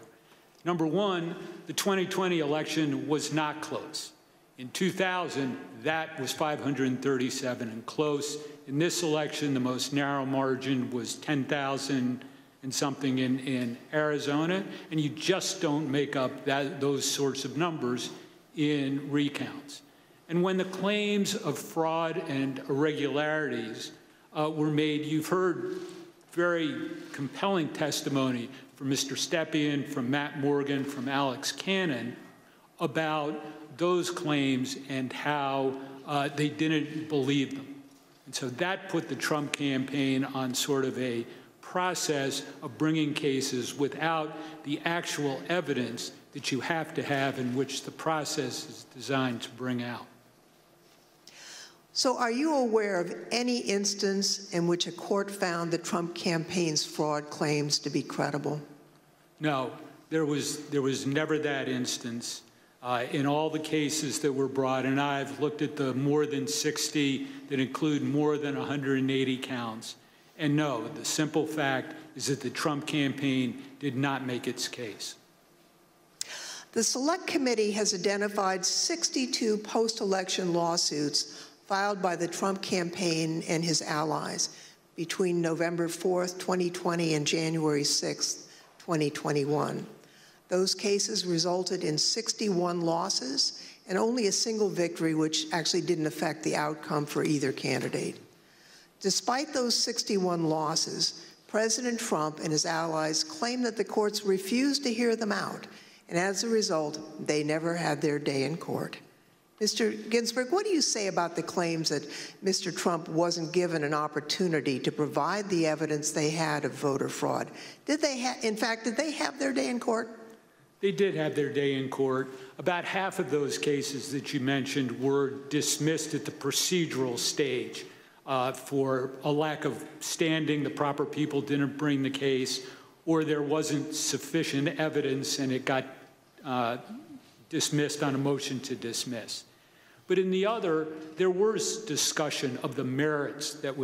Number one, the 2020 election was not close. In 2000, that was 537 and close. In this election, the most narrow margin was 10,000 and something in Arizona, and you just don't make up those sorts of numbers in recounts. And when the claims of fraud and irregularities were made, you've heard very compelling testimony from Mr. Stepien, from Matt Morgan, from Alex Cannon about those claims and how they didn't believe them. And so that put the Trump campaign on sort of a process of bringing cases without the actual evidence that you have to have in which the process is designed to bring out. So are you aware of any instance in which a court found the Trump campaign's fraud claims to be credible? No, there was never that instance. In all the cases that were brought, and I've looked at the more than 60 that include more than 180 counts, and no, the simple fact is that the Trump campaign did not make its case. The Select Committee has identified 62 post-election lawsuits filed by the Trump campaign and his allies between November 4th, 2020 and January 6th, 2021. Those cases resulted in 61 losses and only a single victory, which actually didn't affect the outcome for either candidate. Despite those 61 losses, President Trump and his allies claim that the courts refused to hear them out, and as a result, they never had their day in court. Mr. Ginsburg, what do you say about the claims that Mr. Trump wasn't given an opportunity to provide the evidence they had of voter fraud? In fact, did they have their day in court? They did have their day in court. About half of those cases that you mentioned were dismissed at the procedural stage for a lack of standing. The proper people didn't bring the case, or there wasn't sufficient evidence and it got dismissed on a motion to dismiss. But in the other, there was discussion of the merits that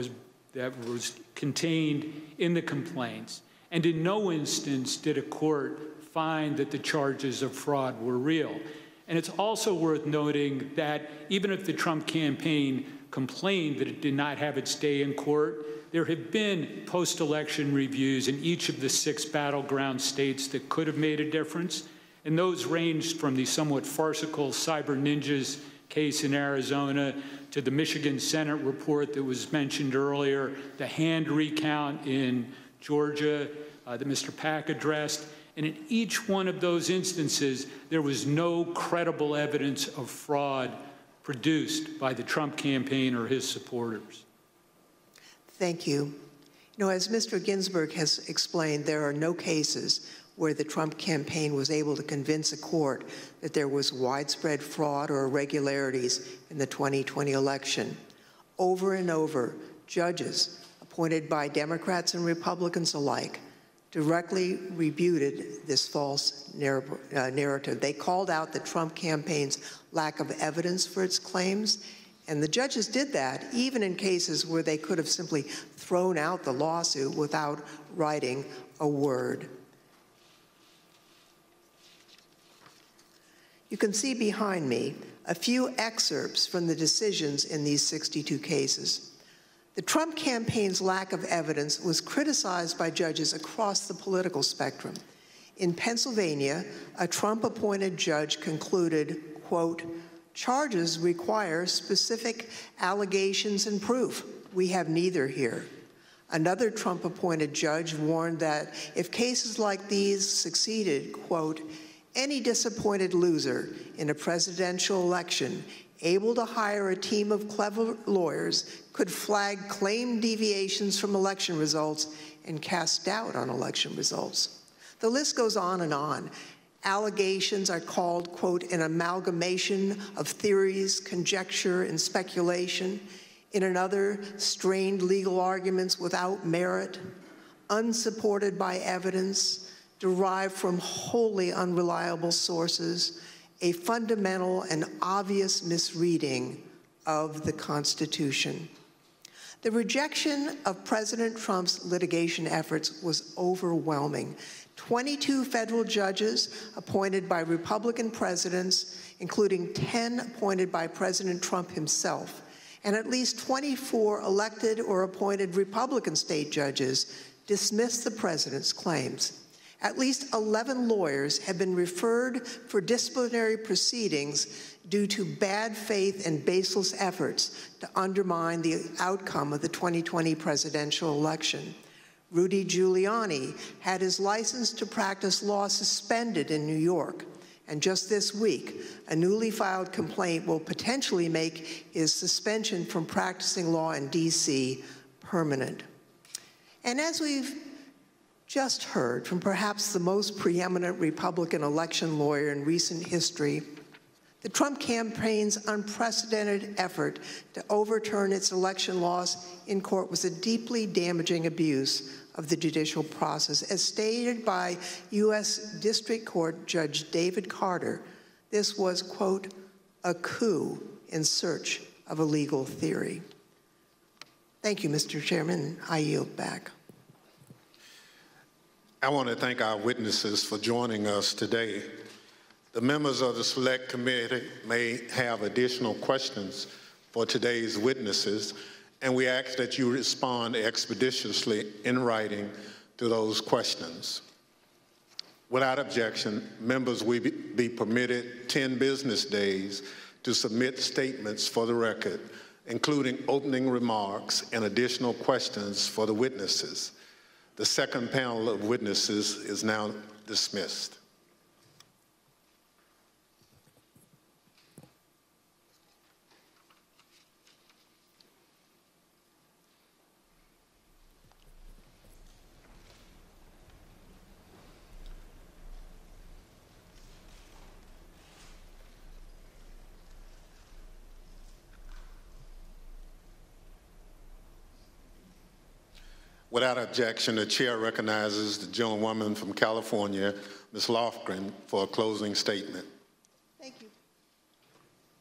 that was contained in the complaints. And in no instance did a court find that the charges of fraud were real. And it's also worth noting that even if the Trump campaign complained that it did not have its day in court, there have been post-election reviews in each of the 6 battleground states that could have made a difference. And those ranged from the somewhat farcical Cyber Ninjas case in Arizona to the Michigan Senate report that was mentioned earlier, the hand recount in Georgia that Mr. Pack addressed. And in each one of those instances, there was no credible evidence of fraud produced by the Trump campaign or his supporters. Thank you. You know, as Mr. Ginsburg has explained, there are no cases where the Trump campaign was able to convince a court that there was widespread fraud or irregularities in the 2020 election. Over and over, judges appointed by Democrats and Republicans alike directly refuted this false narrative. They called out the Trump campaign's lack of evidence for its claims, and the judges did that even in cases where they could have simply thrown out the lawsuit without writing a word. You can see behind me a few excerpts from the decisions in these 62 cases. The Trump campaign's lack of evidence was criticized by judges across the political spectrum. In Pennsylvania, a Trump-appointed judge concluded, quote, "Charges require specific allegations and proof. We have neither here." Another Trump-appointed judge warned that if cases like these succeeded, quote, "Any disappointed loser in a presidential election able to hire a team of clever lawyers could flag claimed deviations from election results and cast doubt on election results." The list goes on and on. Allegations are called, quote, "an amalgamation of theories, conjecture, and speculation." In another, strained legal arguments without merit, unsupported by evidence, derived from wholly unreliable sources, a fundamental and obvious misreading of the Constitution. The rejection of President Trump's litigation efforts was overwhelming. 22 federal judges appointed by Republican presidents, including 10 appointed by President Trump himself, and at least 24 elected or appointed Republican state judges dismissed the president's claims. At least 11 lawyers have been referred for disciplinary proceedings due to bad faith and baseless efforts to undermine the outcome of the 2020 presidential election. Rudy Giuliani had his license to practice law suspended in New York. And just this week, a newly filed complaint will potentially make his suspension from practicing law in D.C. permanent. And as we've just heard from perhaps the most preeminent Republican election lawyer in recent history, the Trump campaign's unprecedented effort to overturn its election loss in court was a deeply damaging abuse of the judicial process. As stated by U.S. District Court Judge David Carter, this was, quote, "a coup in search of a legal theory." Thank you, Mr. Chairman. I yield back. I want to thank our witnesses for joining us today. The members of the Select Committee may have additional questions for today's witnesses, and we ask that you respond expeditiously in writing to those questions. Without objection, members will be permitted 10 business days to submit statements for the record, including opening remarks and additional questions for the witnesses. The second panel of witnesses is now dismissed. Without objection, the chair recognizes the gentlewoman from California, Ms. Lofgren, for a closing statement.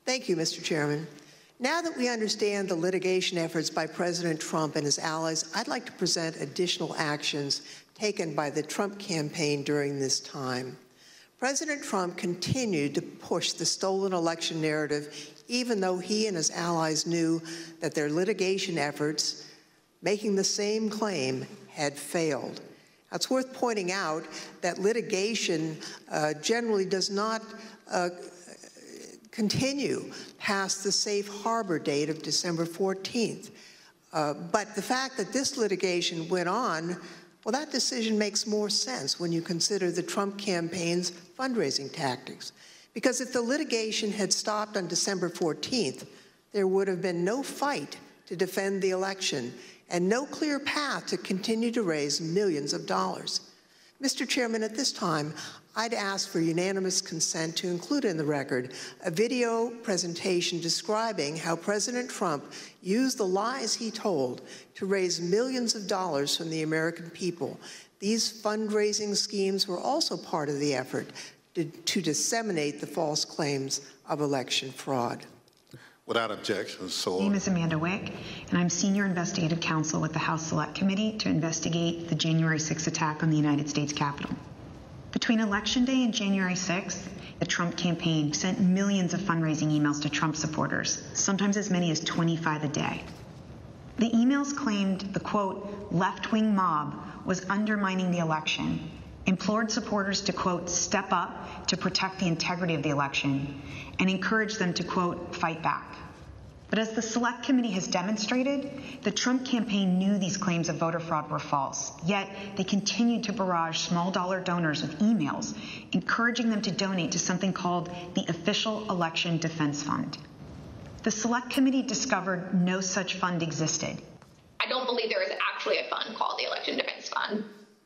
Thank you, Mr. Chairman. Now that we understand the litigation efforts by President Trump and his allies, I'd like to present additional actions taken by the Trump campaign during this time. President Trump continued to push the stolen election narrative, even though he and his allies knew that their litigation efforts, making the same claim, had failed. Now, it's worth pointing out that litigation generally does not continue past the safe harbor date of December 14th. But the fact that this litigation went on, well, that decision makes more sense when you consider the Trump campaign's fundraising tactics. Because if the litigation had stopped on December 14th, there would have been no fight to defend the election and no clear path to continue to raise millions of dollars. Mr. Chairman, at this time, I'd ask for unanimous consent to include in the record a video presentation describing how President Trump used the lies he told to raise millions of dollars from the American people. These fundraising schemes were also part of the effort to disseminate the false claims of election fraud. Without objection, so. My name is Amanda Wick, and I'm Senior Investigative Counsel with the House Select Committee to investigate the January 6th attack on the United States Capitol. Between Election Day and January 6th, the Trump campaign sent millions of fundraising emails to Trump supporters, sometimes as many as 25 a day. The emails claimed the, quote, left-wing mob was undermining the election, implored supporters to, quote, step up to protect the integrity of the election, and encouraged them to, quote, fight back. But as the Select Committee has demonstrated, the Trump campaign knew these claims of voter fraud were false, yet they continued to barrage small-dollar donors with emails, encouraging them to donate to something called the Official Election Defense Fund. The Select Committee discovered no such fund existed. I don't believe there is actually a fund called the Election Defense Fund.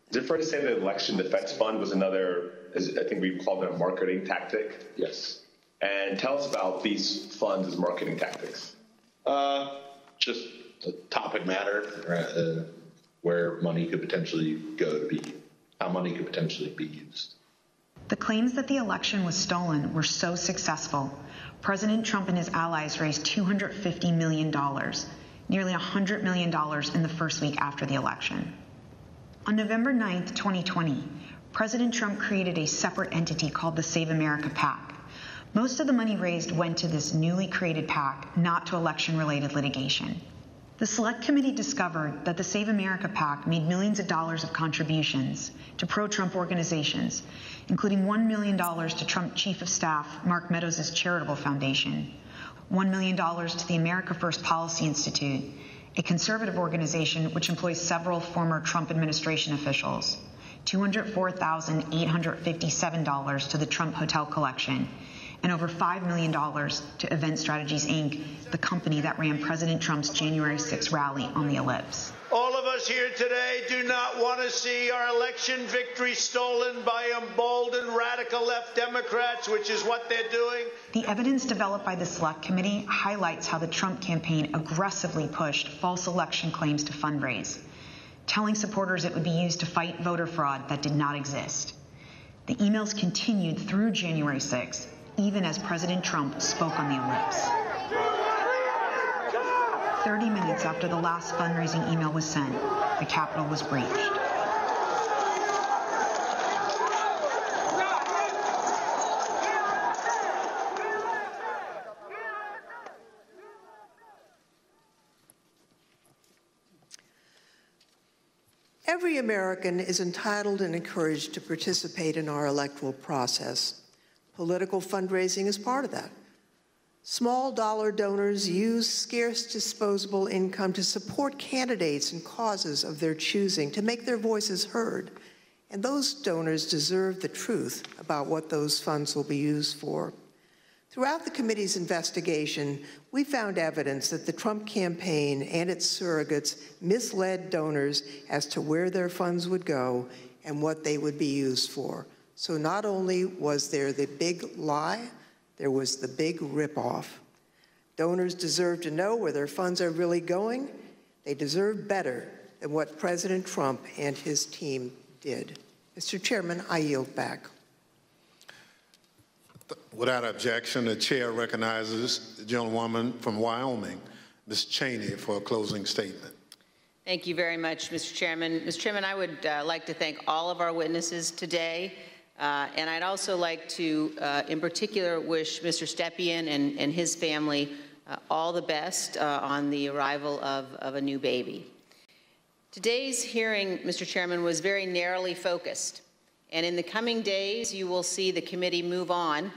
Is it fair to say that the Election Defense Fund was another, I think we called it a marketing tactic? Yes. And tell us about these funds as marketing tactics. Just a topic matter where money could potentially go to be, how money could potentially be used. The claims that the election was stolen were so successful, President Trump and his allies raised $250 million, nearly $100 million in the first week after the election. On November 9th, 2020, President Trump created a separate entity called the Save America PAC. Most of the money raised went to this newly created PAC, not to election-related litigation. The Select Committee discovered that the Save America PAC made millions of dollars of contributions to pro-Trump organizations, including $1 million to Trump Chief of Staff Mark Meadows' charitable foundation, $1 million to the America First Policy Institute, a conservative organization which employs several former Trump administration officials, $204,857 to the Trump Hotel Collection, and over $5 million to Event Strategies, Inc., the company that ran President Trump's January 6th rally on the Ellipse. All of us here today do not want to see our election victory stolen by emboldened radical left Democrats, which is what they're doing. The evidence developed by the Select Committee highlights how the Trump campaign aggressively pushed false election claims to fundraise, telling supporters it would be used to fight voter fraud that did not exist. The emails continued through January 6th, even as President Trump spoke on the Ellipse. 30 minutes after the last fundraising email was sent, the Capitol was breached. Every American is entitled and encouraged to participate in our electoral process. Political fundraising is part of that. Small dollar donors use scarce disposable income to support candidates and causes of their choosing, to make their voices heard. And those donors deserve the truth about what those funds will be used for. Throughout the committee's investigation, we found evidence that the Trump campaign and its surrogates misled donors as to where their funds would go and what they would be used for. So not only was there the big lie, there was the big ripoff. Donors deserve to know where their funds are really going. They deserve better than what President Trump and his team did. Mr. Chairman, I yield back. Without objection, the chair recognizes the gentlewoman from Wyoming, Ms. Cheney, for a closing statement. Thank you very much, Mr. Chairman. Mr. Chairman, I would like to thank all of our witnesses today. And I'd also like to, in particular, wish Mr. Stepien and his family all the best on the arrival of a new baby. Today's hearing, Mr. Chairman, was very narrowly focused. And in the coming days, you will see the committee move on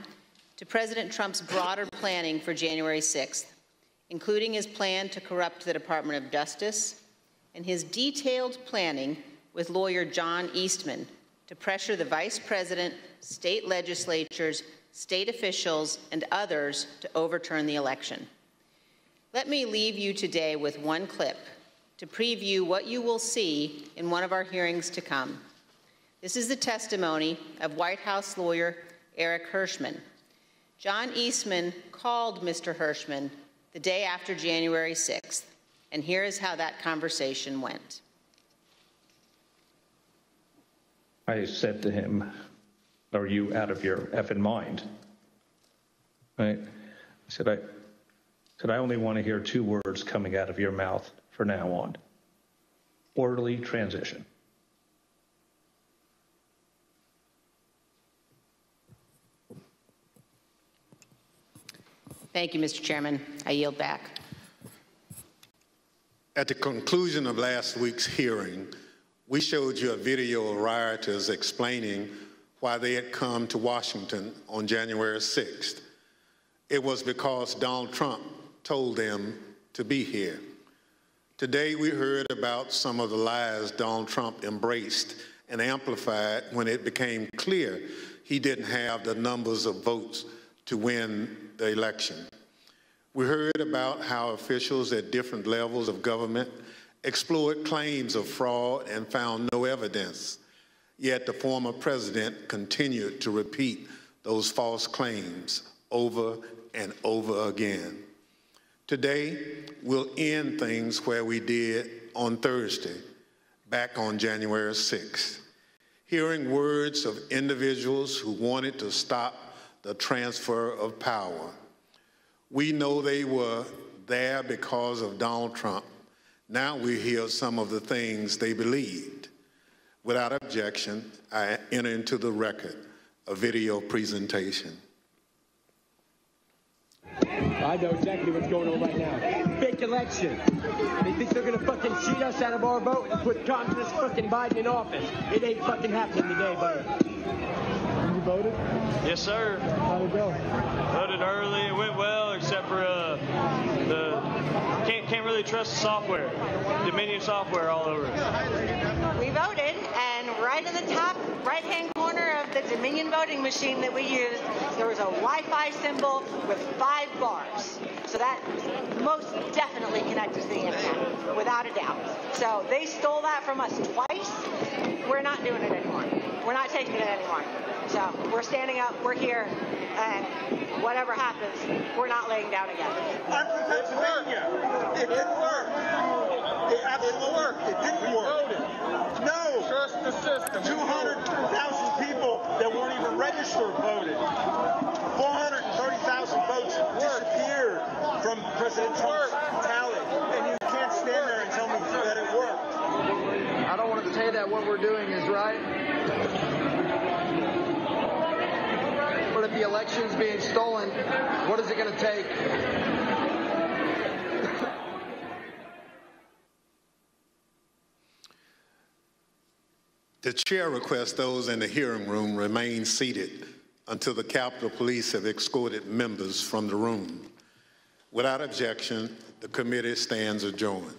to President Trump's broader planning for January 6th, including his plan to corrupt the Department of Justice and his detailed planning with lawyer John Eastman to pressure the Vice President, state legislatures, state officials, and others to overturn the election. Let me leave you today with one clip to preview what you will see in one of our hearings to come. This is the testimony of White House lawyer Eric Hirschman. John Eastman called Mr. Hirschman the day after January 6th, and here is how that conversation went. I said to him, "Are you out of your effing mind?" Right? I said, I only want to hear two words coming out of your mouth from now on. Orderly transition. Thank you, Mr. Chairman. I yield back. At the conclusion of last week's hearing, we showed you a video of rioters explaining why they had come to Washington on January 6th. It was because Donald Trump told them to be here. Today, we heard about some of the lies Donald Trump embraced and amplified when it became clear he didn't have the numbers of votes to win the election. We heard about how officials at different levels of government explored claims of fraud and found no evidence, yet the former president continued to repeat those false claims over and over again. Today, we'll end things where we did on Thursday, back on January 6th, hearing words of individuals who wanted to stop the transfer of power. We know they were there because of Donald Trump. Now we hear some of the things they believed. Without objection, I enter into the record a video presentation. I know exactly what's going on right now. Fake election. They think they're gonna fucking cheat us out of our vote and put communist fucking Biden in office. It ain't fucking happening today, buddy. You voted? Yes, sir. How'd it go? Voted early. It went well, except for can't really trust the software. Dominion software all over it. We voted, and right in the top right-hand corner of the Dominion voting machine that we used, there was a Wi-Fi symbol with 5 bars. So that most definitely connected to the internet, without a doubt. So they stole that from us twice. We're not doing it anymore. We're not taking it anymore. So we're standing up, we're here, and whatever happens, we're not laying down again. I'm from Pennsylvania. It didn't work. It absolutely worked. It didn't work. No. Trust the system. 200,000 people that weren't even registered voted. 430,000 votes disappeared from President Trump's tally. And you can't stand there and tell me that it worked. I don't want to say that what we're doing is right. But if the election's being stolen, what is it going to take? The chair requests those in the hearing room remain seated until the Capitol Police have escorted members from the room. Without objection, the committee stands adjourned.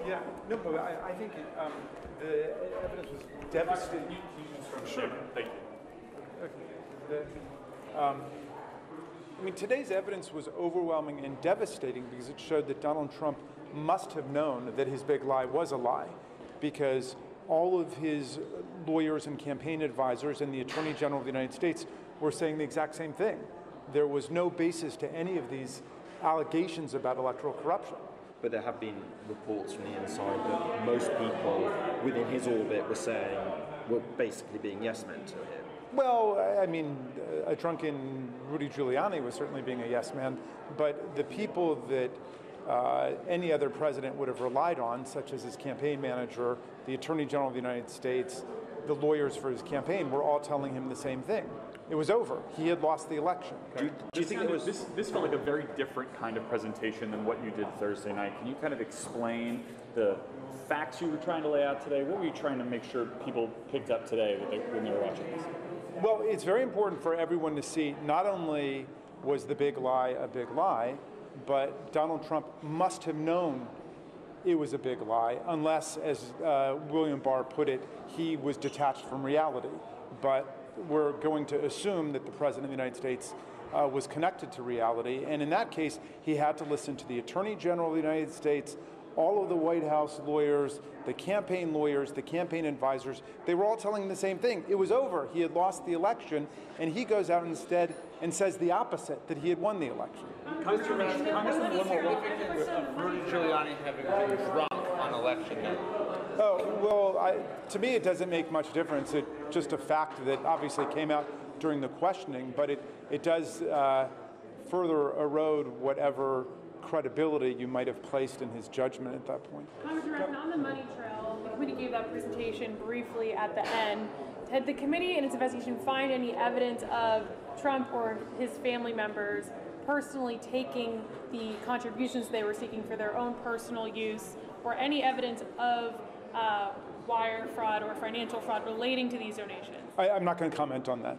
Yeah, no, but I think the evidence was devastating. Sure. Thank you. Okay. I mean, today's evidence was overwhelming and devastating because it showed that Donald Trump must have known that his big lie was a lie, because all of his lawyers and campaign advisors and the Attorney General of the United States were saying the exact same thing. There was no basis to any of these allegations about electoral corruption. But there have been reports from the inside that most people within his orbit were basically being yes men to him. Well, I mean, a drunken Rudy Giuliani was certainly being a yes man, but the people that any other president would have relied on, such as his campaign manager, the Attorney General of the United States, the lawyers for his campaign, were all telling him the same thing. It was over. He had lost the election. Do you think this felt like a very different kind of presentation than what you did Thursday night? Can you kind of explain the facts you were trying to lay out today? What were you trying to make sure people picked up today when they were watching this? Well, it's very important for everyone to see not only was the big lie a big lie, but Donald Trump must have known it was a big lie, unless, as William Barr put it, he was detached from reality. But we're going to assume that the President of the United States was connected to reality, and in that case, he had to listen to the Attorney General of the United States, all of the White House lawyers, the campaign lawyers, the campaign advisors. They were all telling him the same thing. It was over. He had lost the election, and he goes out instead and says the opposite, that he had won the election. Congressman, Rudy Giuliani having been drunk on election night. Oh, well, to me it doesn't make much difference. It's just a fact that obviously came out during the questioning, but it does further erode whatever credibility you might have placed in his judgment at that point. Congressman, on the money trail, the committee gave that presentation briefly at the end. Did the committee in its investigation find any evidence of Trump or his family members personally taking the contributions they were seeking for their own personal use, or any evidence of wire fraud or financial fraud relating to these donations? I'm not going to comment on that.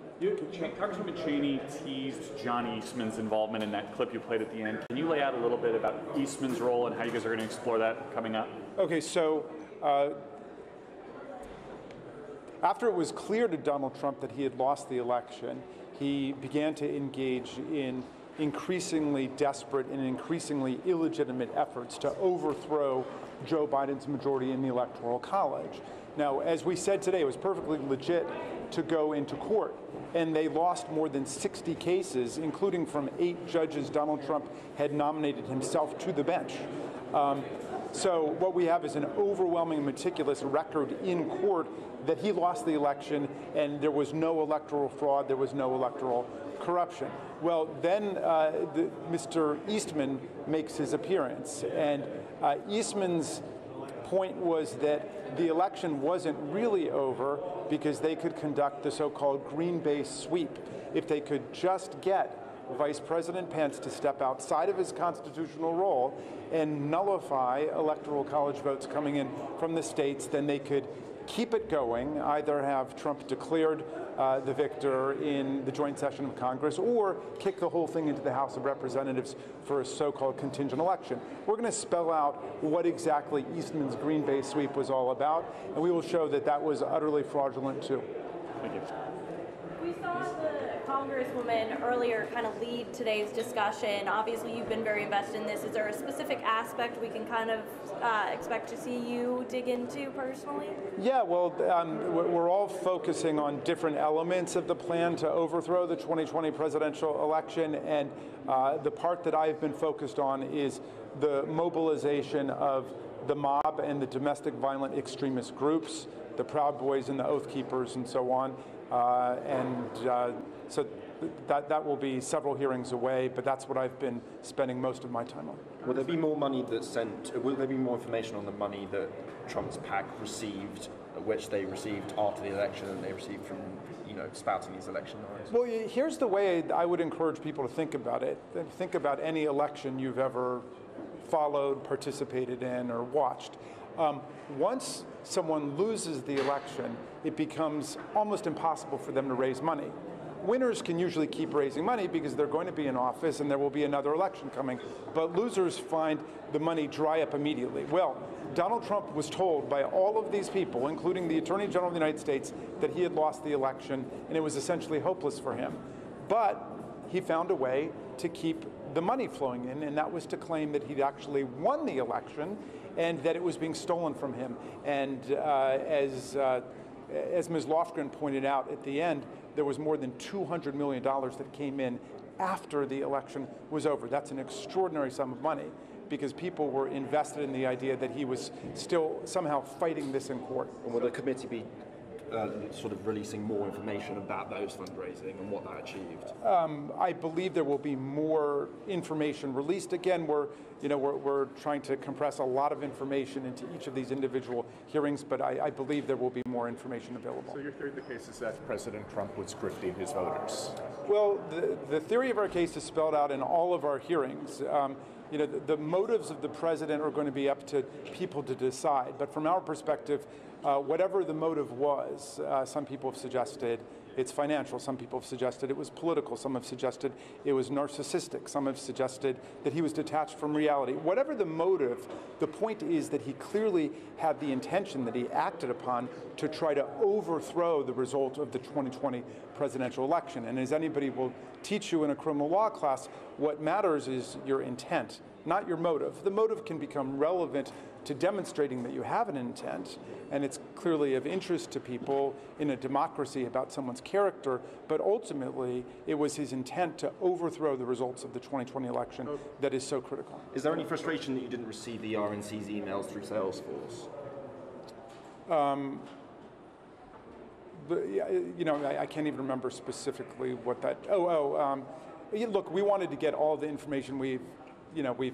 Congressman Cheney teased John Eastman's involvement in that clip you played at the end. Can you lay out a little bit about Eastman's role and how you guys are going to explore that coming up? Okay, so after it was clear to Donald Trump that he had lost the election, he began to engage in increasingly desperate and increasingly illegitimate efforts to overthrow Joe Biden's majority in the Electoral College. Now, as we said today, it was perfectly legit to go into court, and they lost more than 60 cases, including from 8 judges Donald Trump had nominated himself to the bench. So what we have is an overwhelming, meticulous record in court that he lost the election and there was no electoral fraud, there was no electoral corruption. Well, then Mr. Eastman makes his appearance, and Eastman's point was that the election wasn't really over because they could conduct the so-called Green Bay sweep if they could just get Vice President Pence to step outside of his constitutional role and nullify electoral college votes coming in from the states. Then they could keep it going, either have Trump declared the victor in the joint session of Congress or kick the whole thing into the House of Representatives for a so-called contingent election. We're going to spell out what exactly Eastman's Green Bay sweep was all about, and we will show that that was utterly fraudulent too. Thank you. We saw the Congresswoman earlier kind of lead today's discussion. Obviously, you've been very invested in this. Is there a specific aspect we can kind of expect to see you dig into personally? Yeah, well, we're all focusing on different elements of the plan to overthrow the 2020 presidential election, and the part that I've been focused on is the mobilization of the mob and the domestic violent extremist groups, the Proud Boys and the Oath Keepers and so on. So that will be several hearings away, but that's what I've been spending most of my time on. Will there be more money that's sent? Will there be more information on the money that Trump's PAC received, which they received after the election, and they received from, spouting these election lies? Well, here's the way I would encourage people to think about it. Think about any election you've ever followed, participated in, or watched. Once someone loses the election, it becomes almost impossible for them to raise money. Winners can usually keep raising money because they're going to be in office and there will be another election coming. But losers find the money dry up immediately. Well, Donald Trump was told by all of these people, including the Attorney General of the United States, that he had lost the election and it was essentially hopeless for him. But he found a way to keep the money flowing in, and that was to claim that he'd actually won the election and that it was being stolen from him. And as Ms. Lofgren pointed out at the end, there was more than $200 million that came in after the election was over. That's an extraordinary sum of money because people were invested in the idea that he was still somehow fighting this in court. And will the committee be sort of releasing more information about those fundraising and what that achieved? I believe there will be more information released. Again, we're trying to compress a lot of information into each of these individual hearings, but I believe there will be more information available. So your theory of the case is that President Trump was grifting his voters? Well, the theory of our case is spelled out in all of our hearings. The motives of the president are going to be up to people to decide, but from our perspective, whatever the motive was, some people have suggested it's financial, some people have suggested it was political, some have suggested it was narcissistic, some have suggested that he was detached from reality. Whatever the motive, the point is that he clearly had the intention that he acted upon to try to overthrow the result of the 2020 presidential election. And as anybody will teach you in a criminal law class, what matters is your intent, not your motive. The motive can become relevant to demonstrating that you have an intent, and it's clearly of interest to people in a democracy about someone's character, but ultimately it was his intent to overthrow the results of the 2020 election that is so critical. Is there any frustration that you didn't receive the RNC's emails through Salesforce? I can't even remember specifically what that, look, we wanted to get all the information we've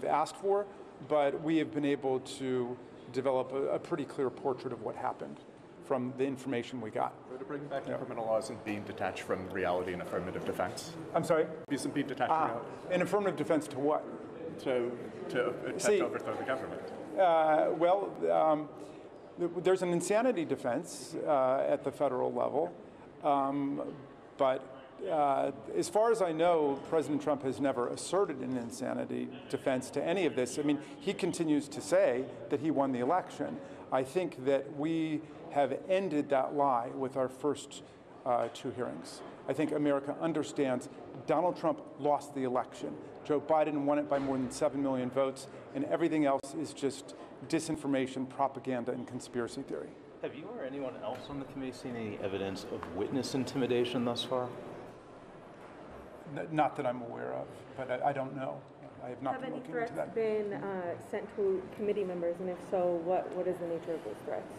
asked for, but we have been able to develop a pretty clear portrait of what happened from the information we got. To bring back the criminal law isn't being detached from reality and affirmative defense? I'm sorry? Isn't being detached from reality? An affirmative defense to what? To attempt to overthrow the government. There's an insanity defense at the federal level, but as far as I know, President Trump has never asserted an insanity defense to any of this. I mean, he continues to say that he won the election. I think that we have ended that lie with our first two hearings. I think America understands Donald Trump lost the election. Joe Biden won it by more than 7 million votes, and everything else is just disinformation, propaganda, and conspiracy theory. Have you or anyone else on the committee seen any evidence of witness intimidation thus far? Not that I'm aware of, but I don't know. I have not been looking into that. Have any threats been sent to committee members, and if so, what is the nature of those threats?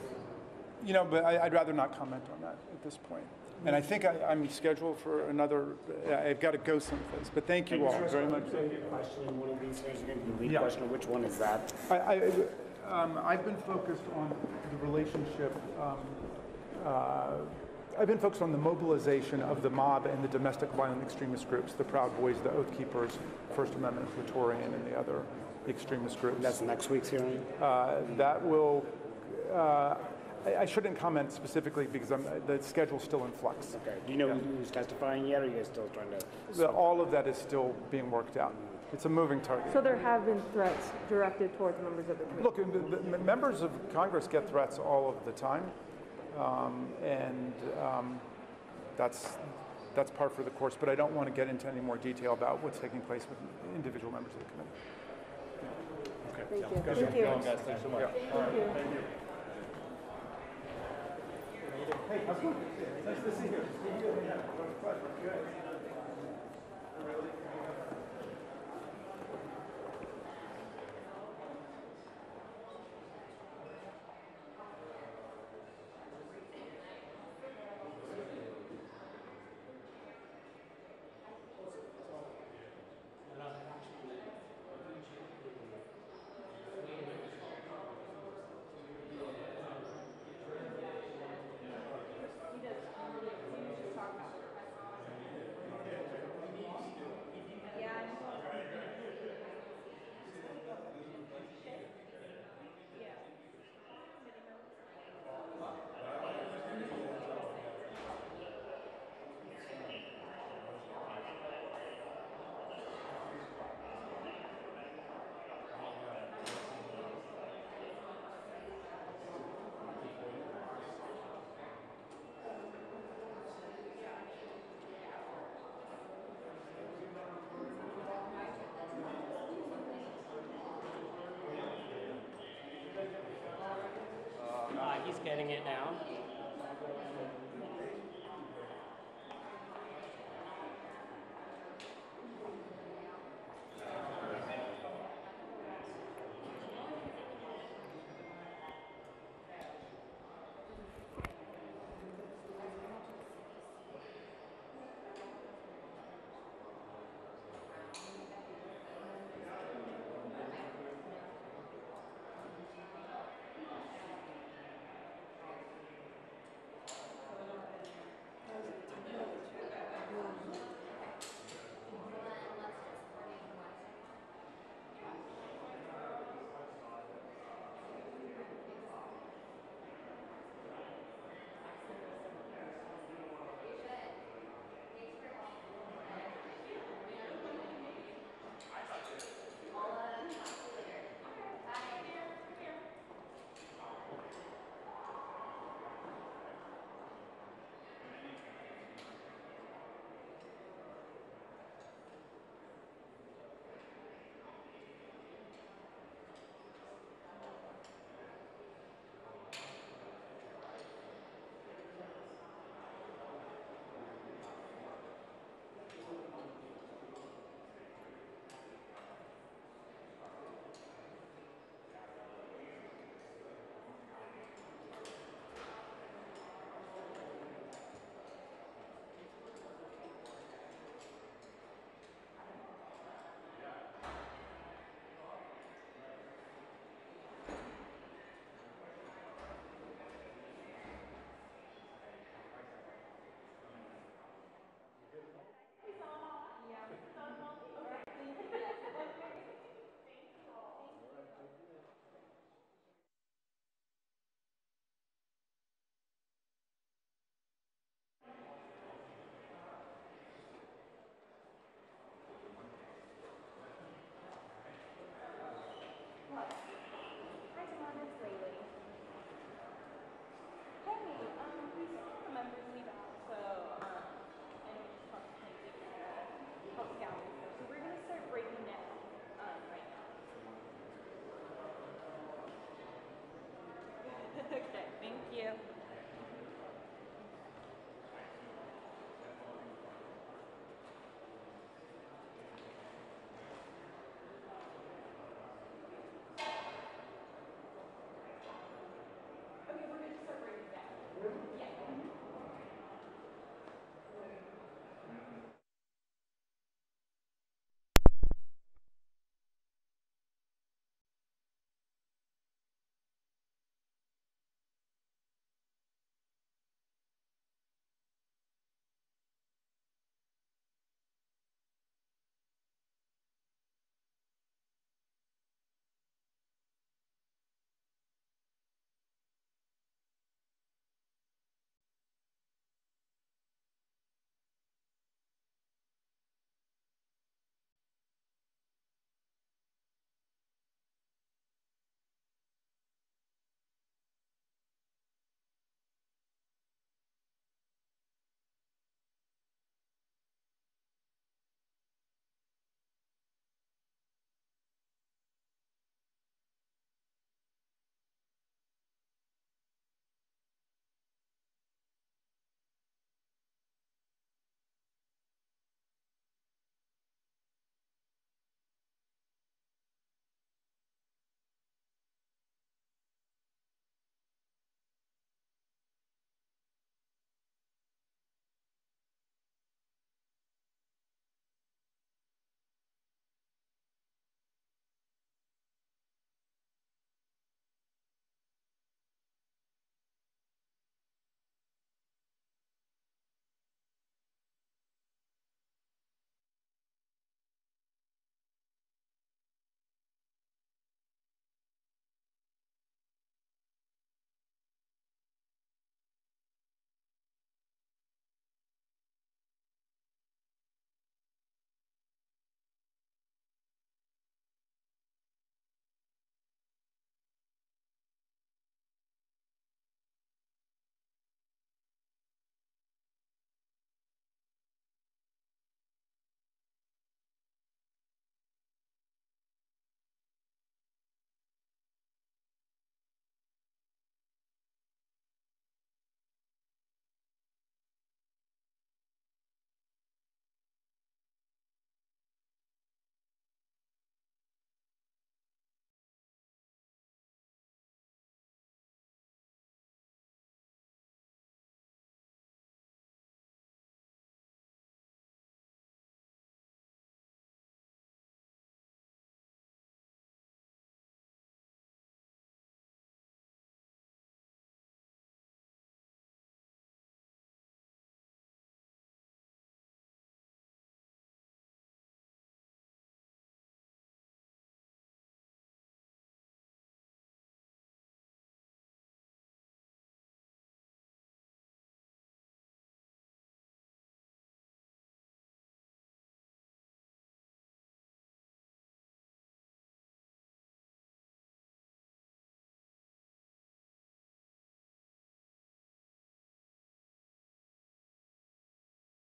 But I'd rather not comment on that at this point. And I think I'm scheduled for another, I've got to go someplace, but thank you all very much. Question, one of these things is going to be the lead question. Which one is that? I've been focused on the relationship, I've been focused on the mobilization of the mob and the domestic violent extremist groups, the Proud Boys, the Oath Keepers, First Amendment, Praetorian, and the other extremist groups. That's next week's hearing? That will, I shouldn't comment specifically because the schedule's still in flux. Okay. Do you know who's testifying yet, or are you guys still trying to? All of that is still being worked out. It's a moving target. So there have been threats directed towards members of the committee? Look, the members of Congress get threats all of the time, and that's par for the course, but I don't want to get into any more detail about what's taking place with individual members of the committee. Thank you. Thank you. Guys, thanks so much. Thank you. Thank you. Hey, how's it going? Nice to see you. He's getting it now.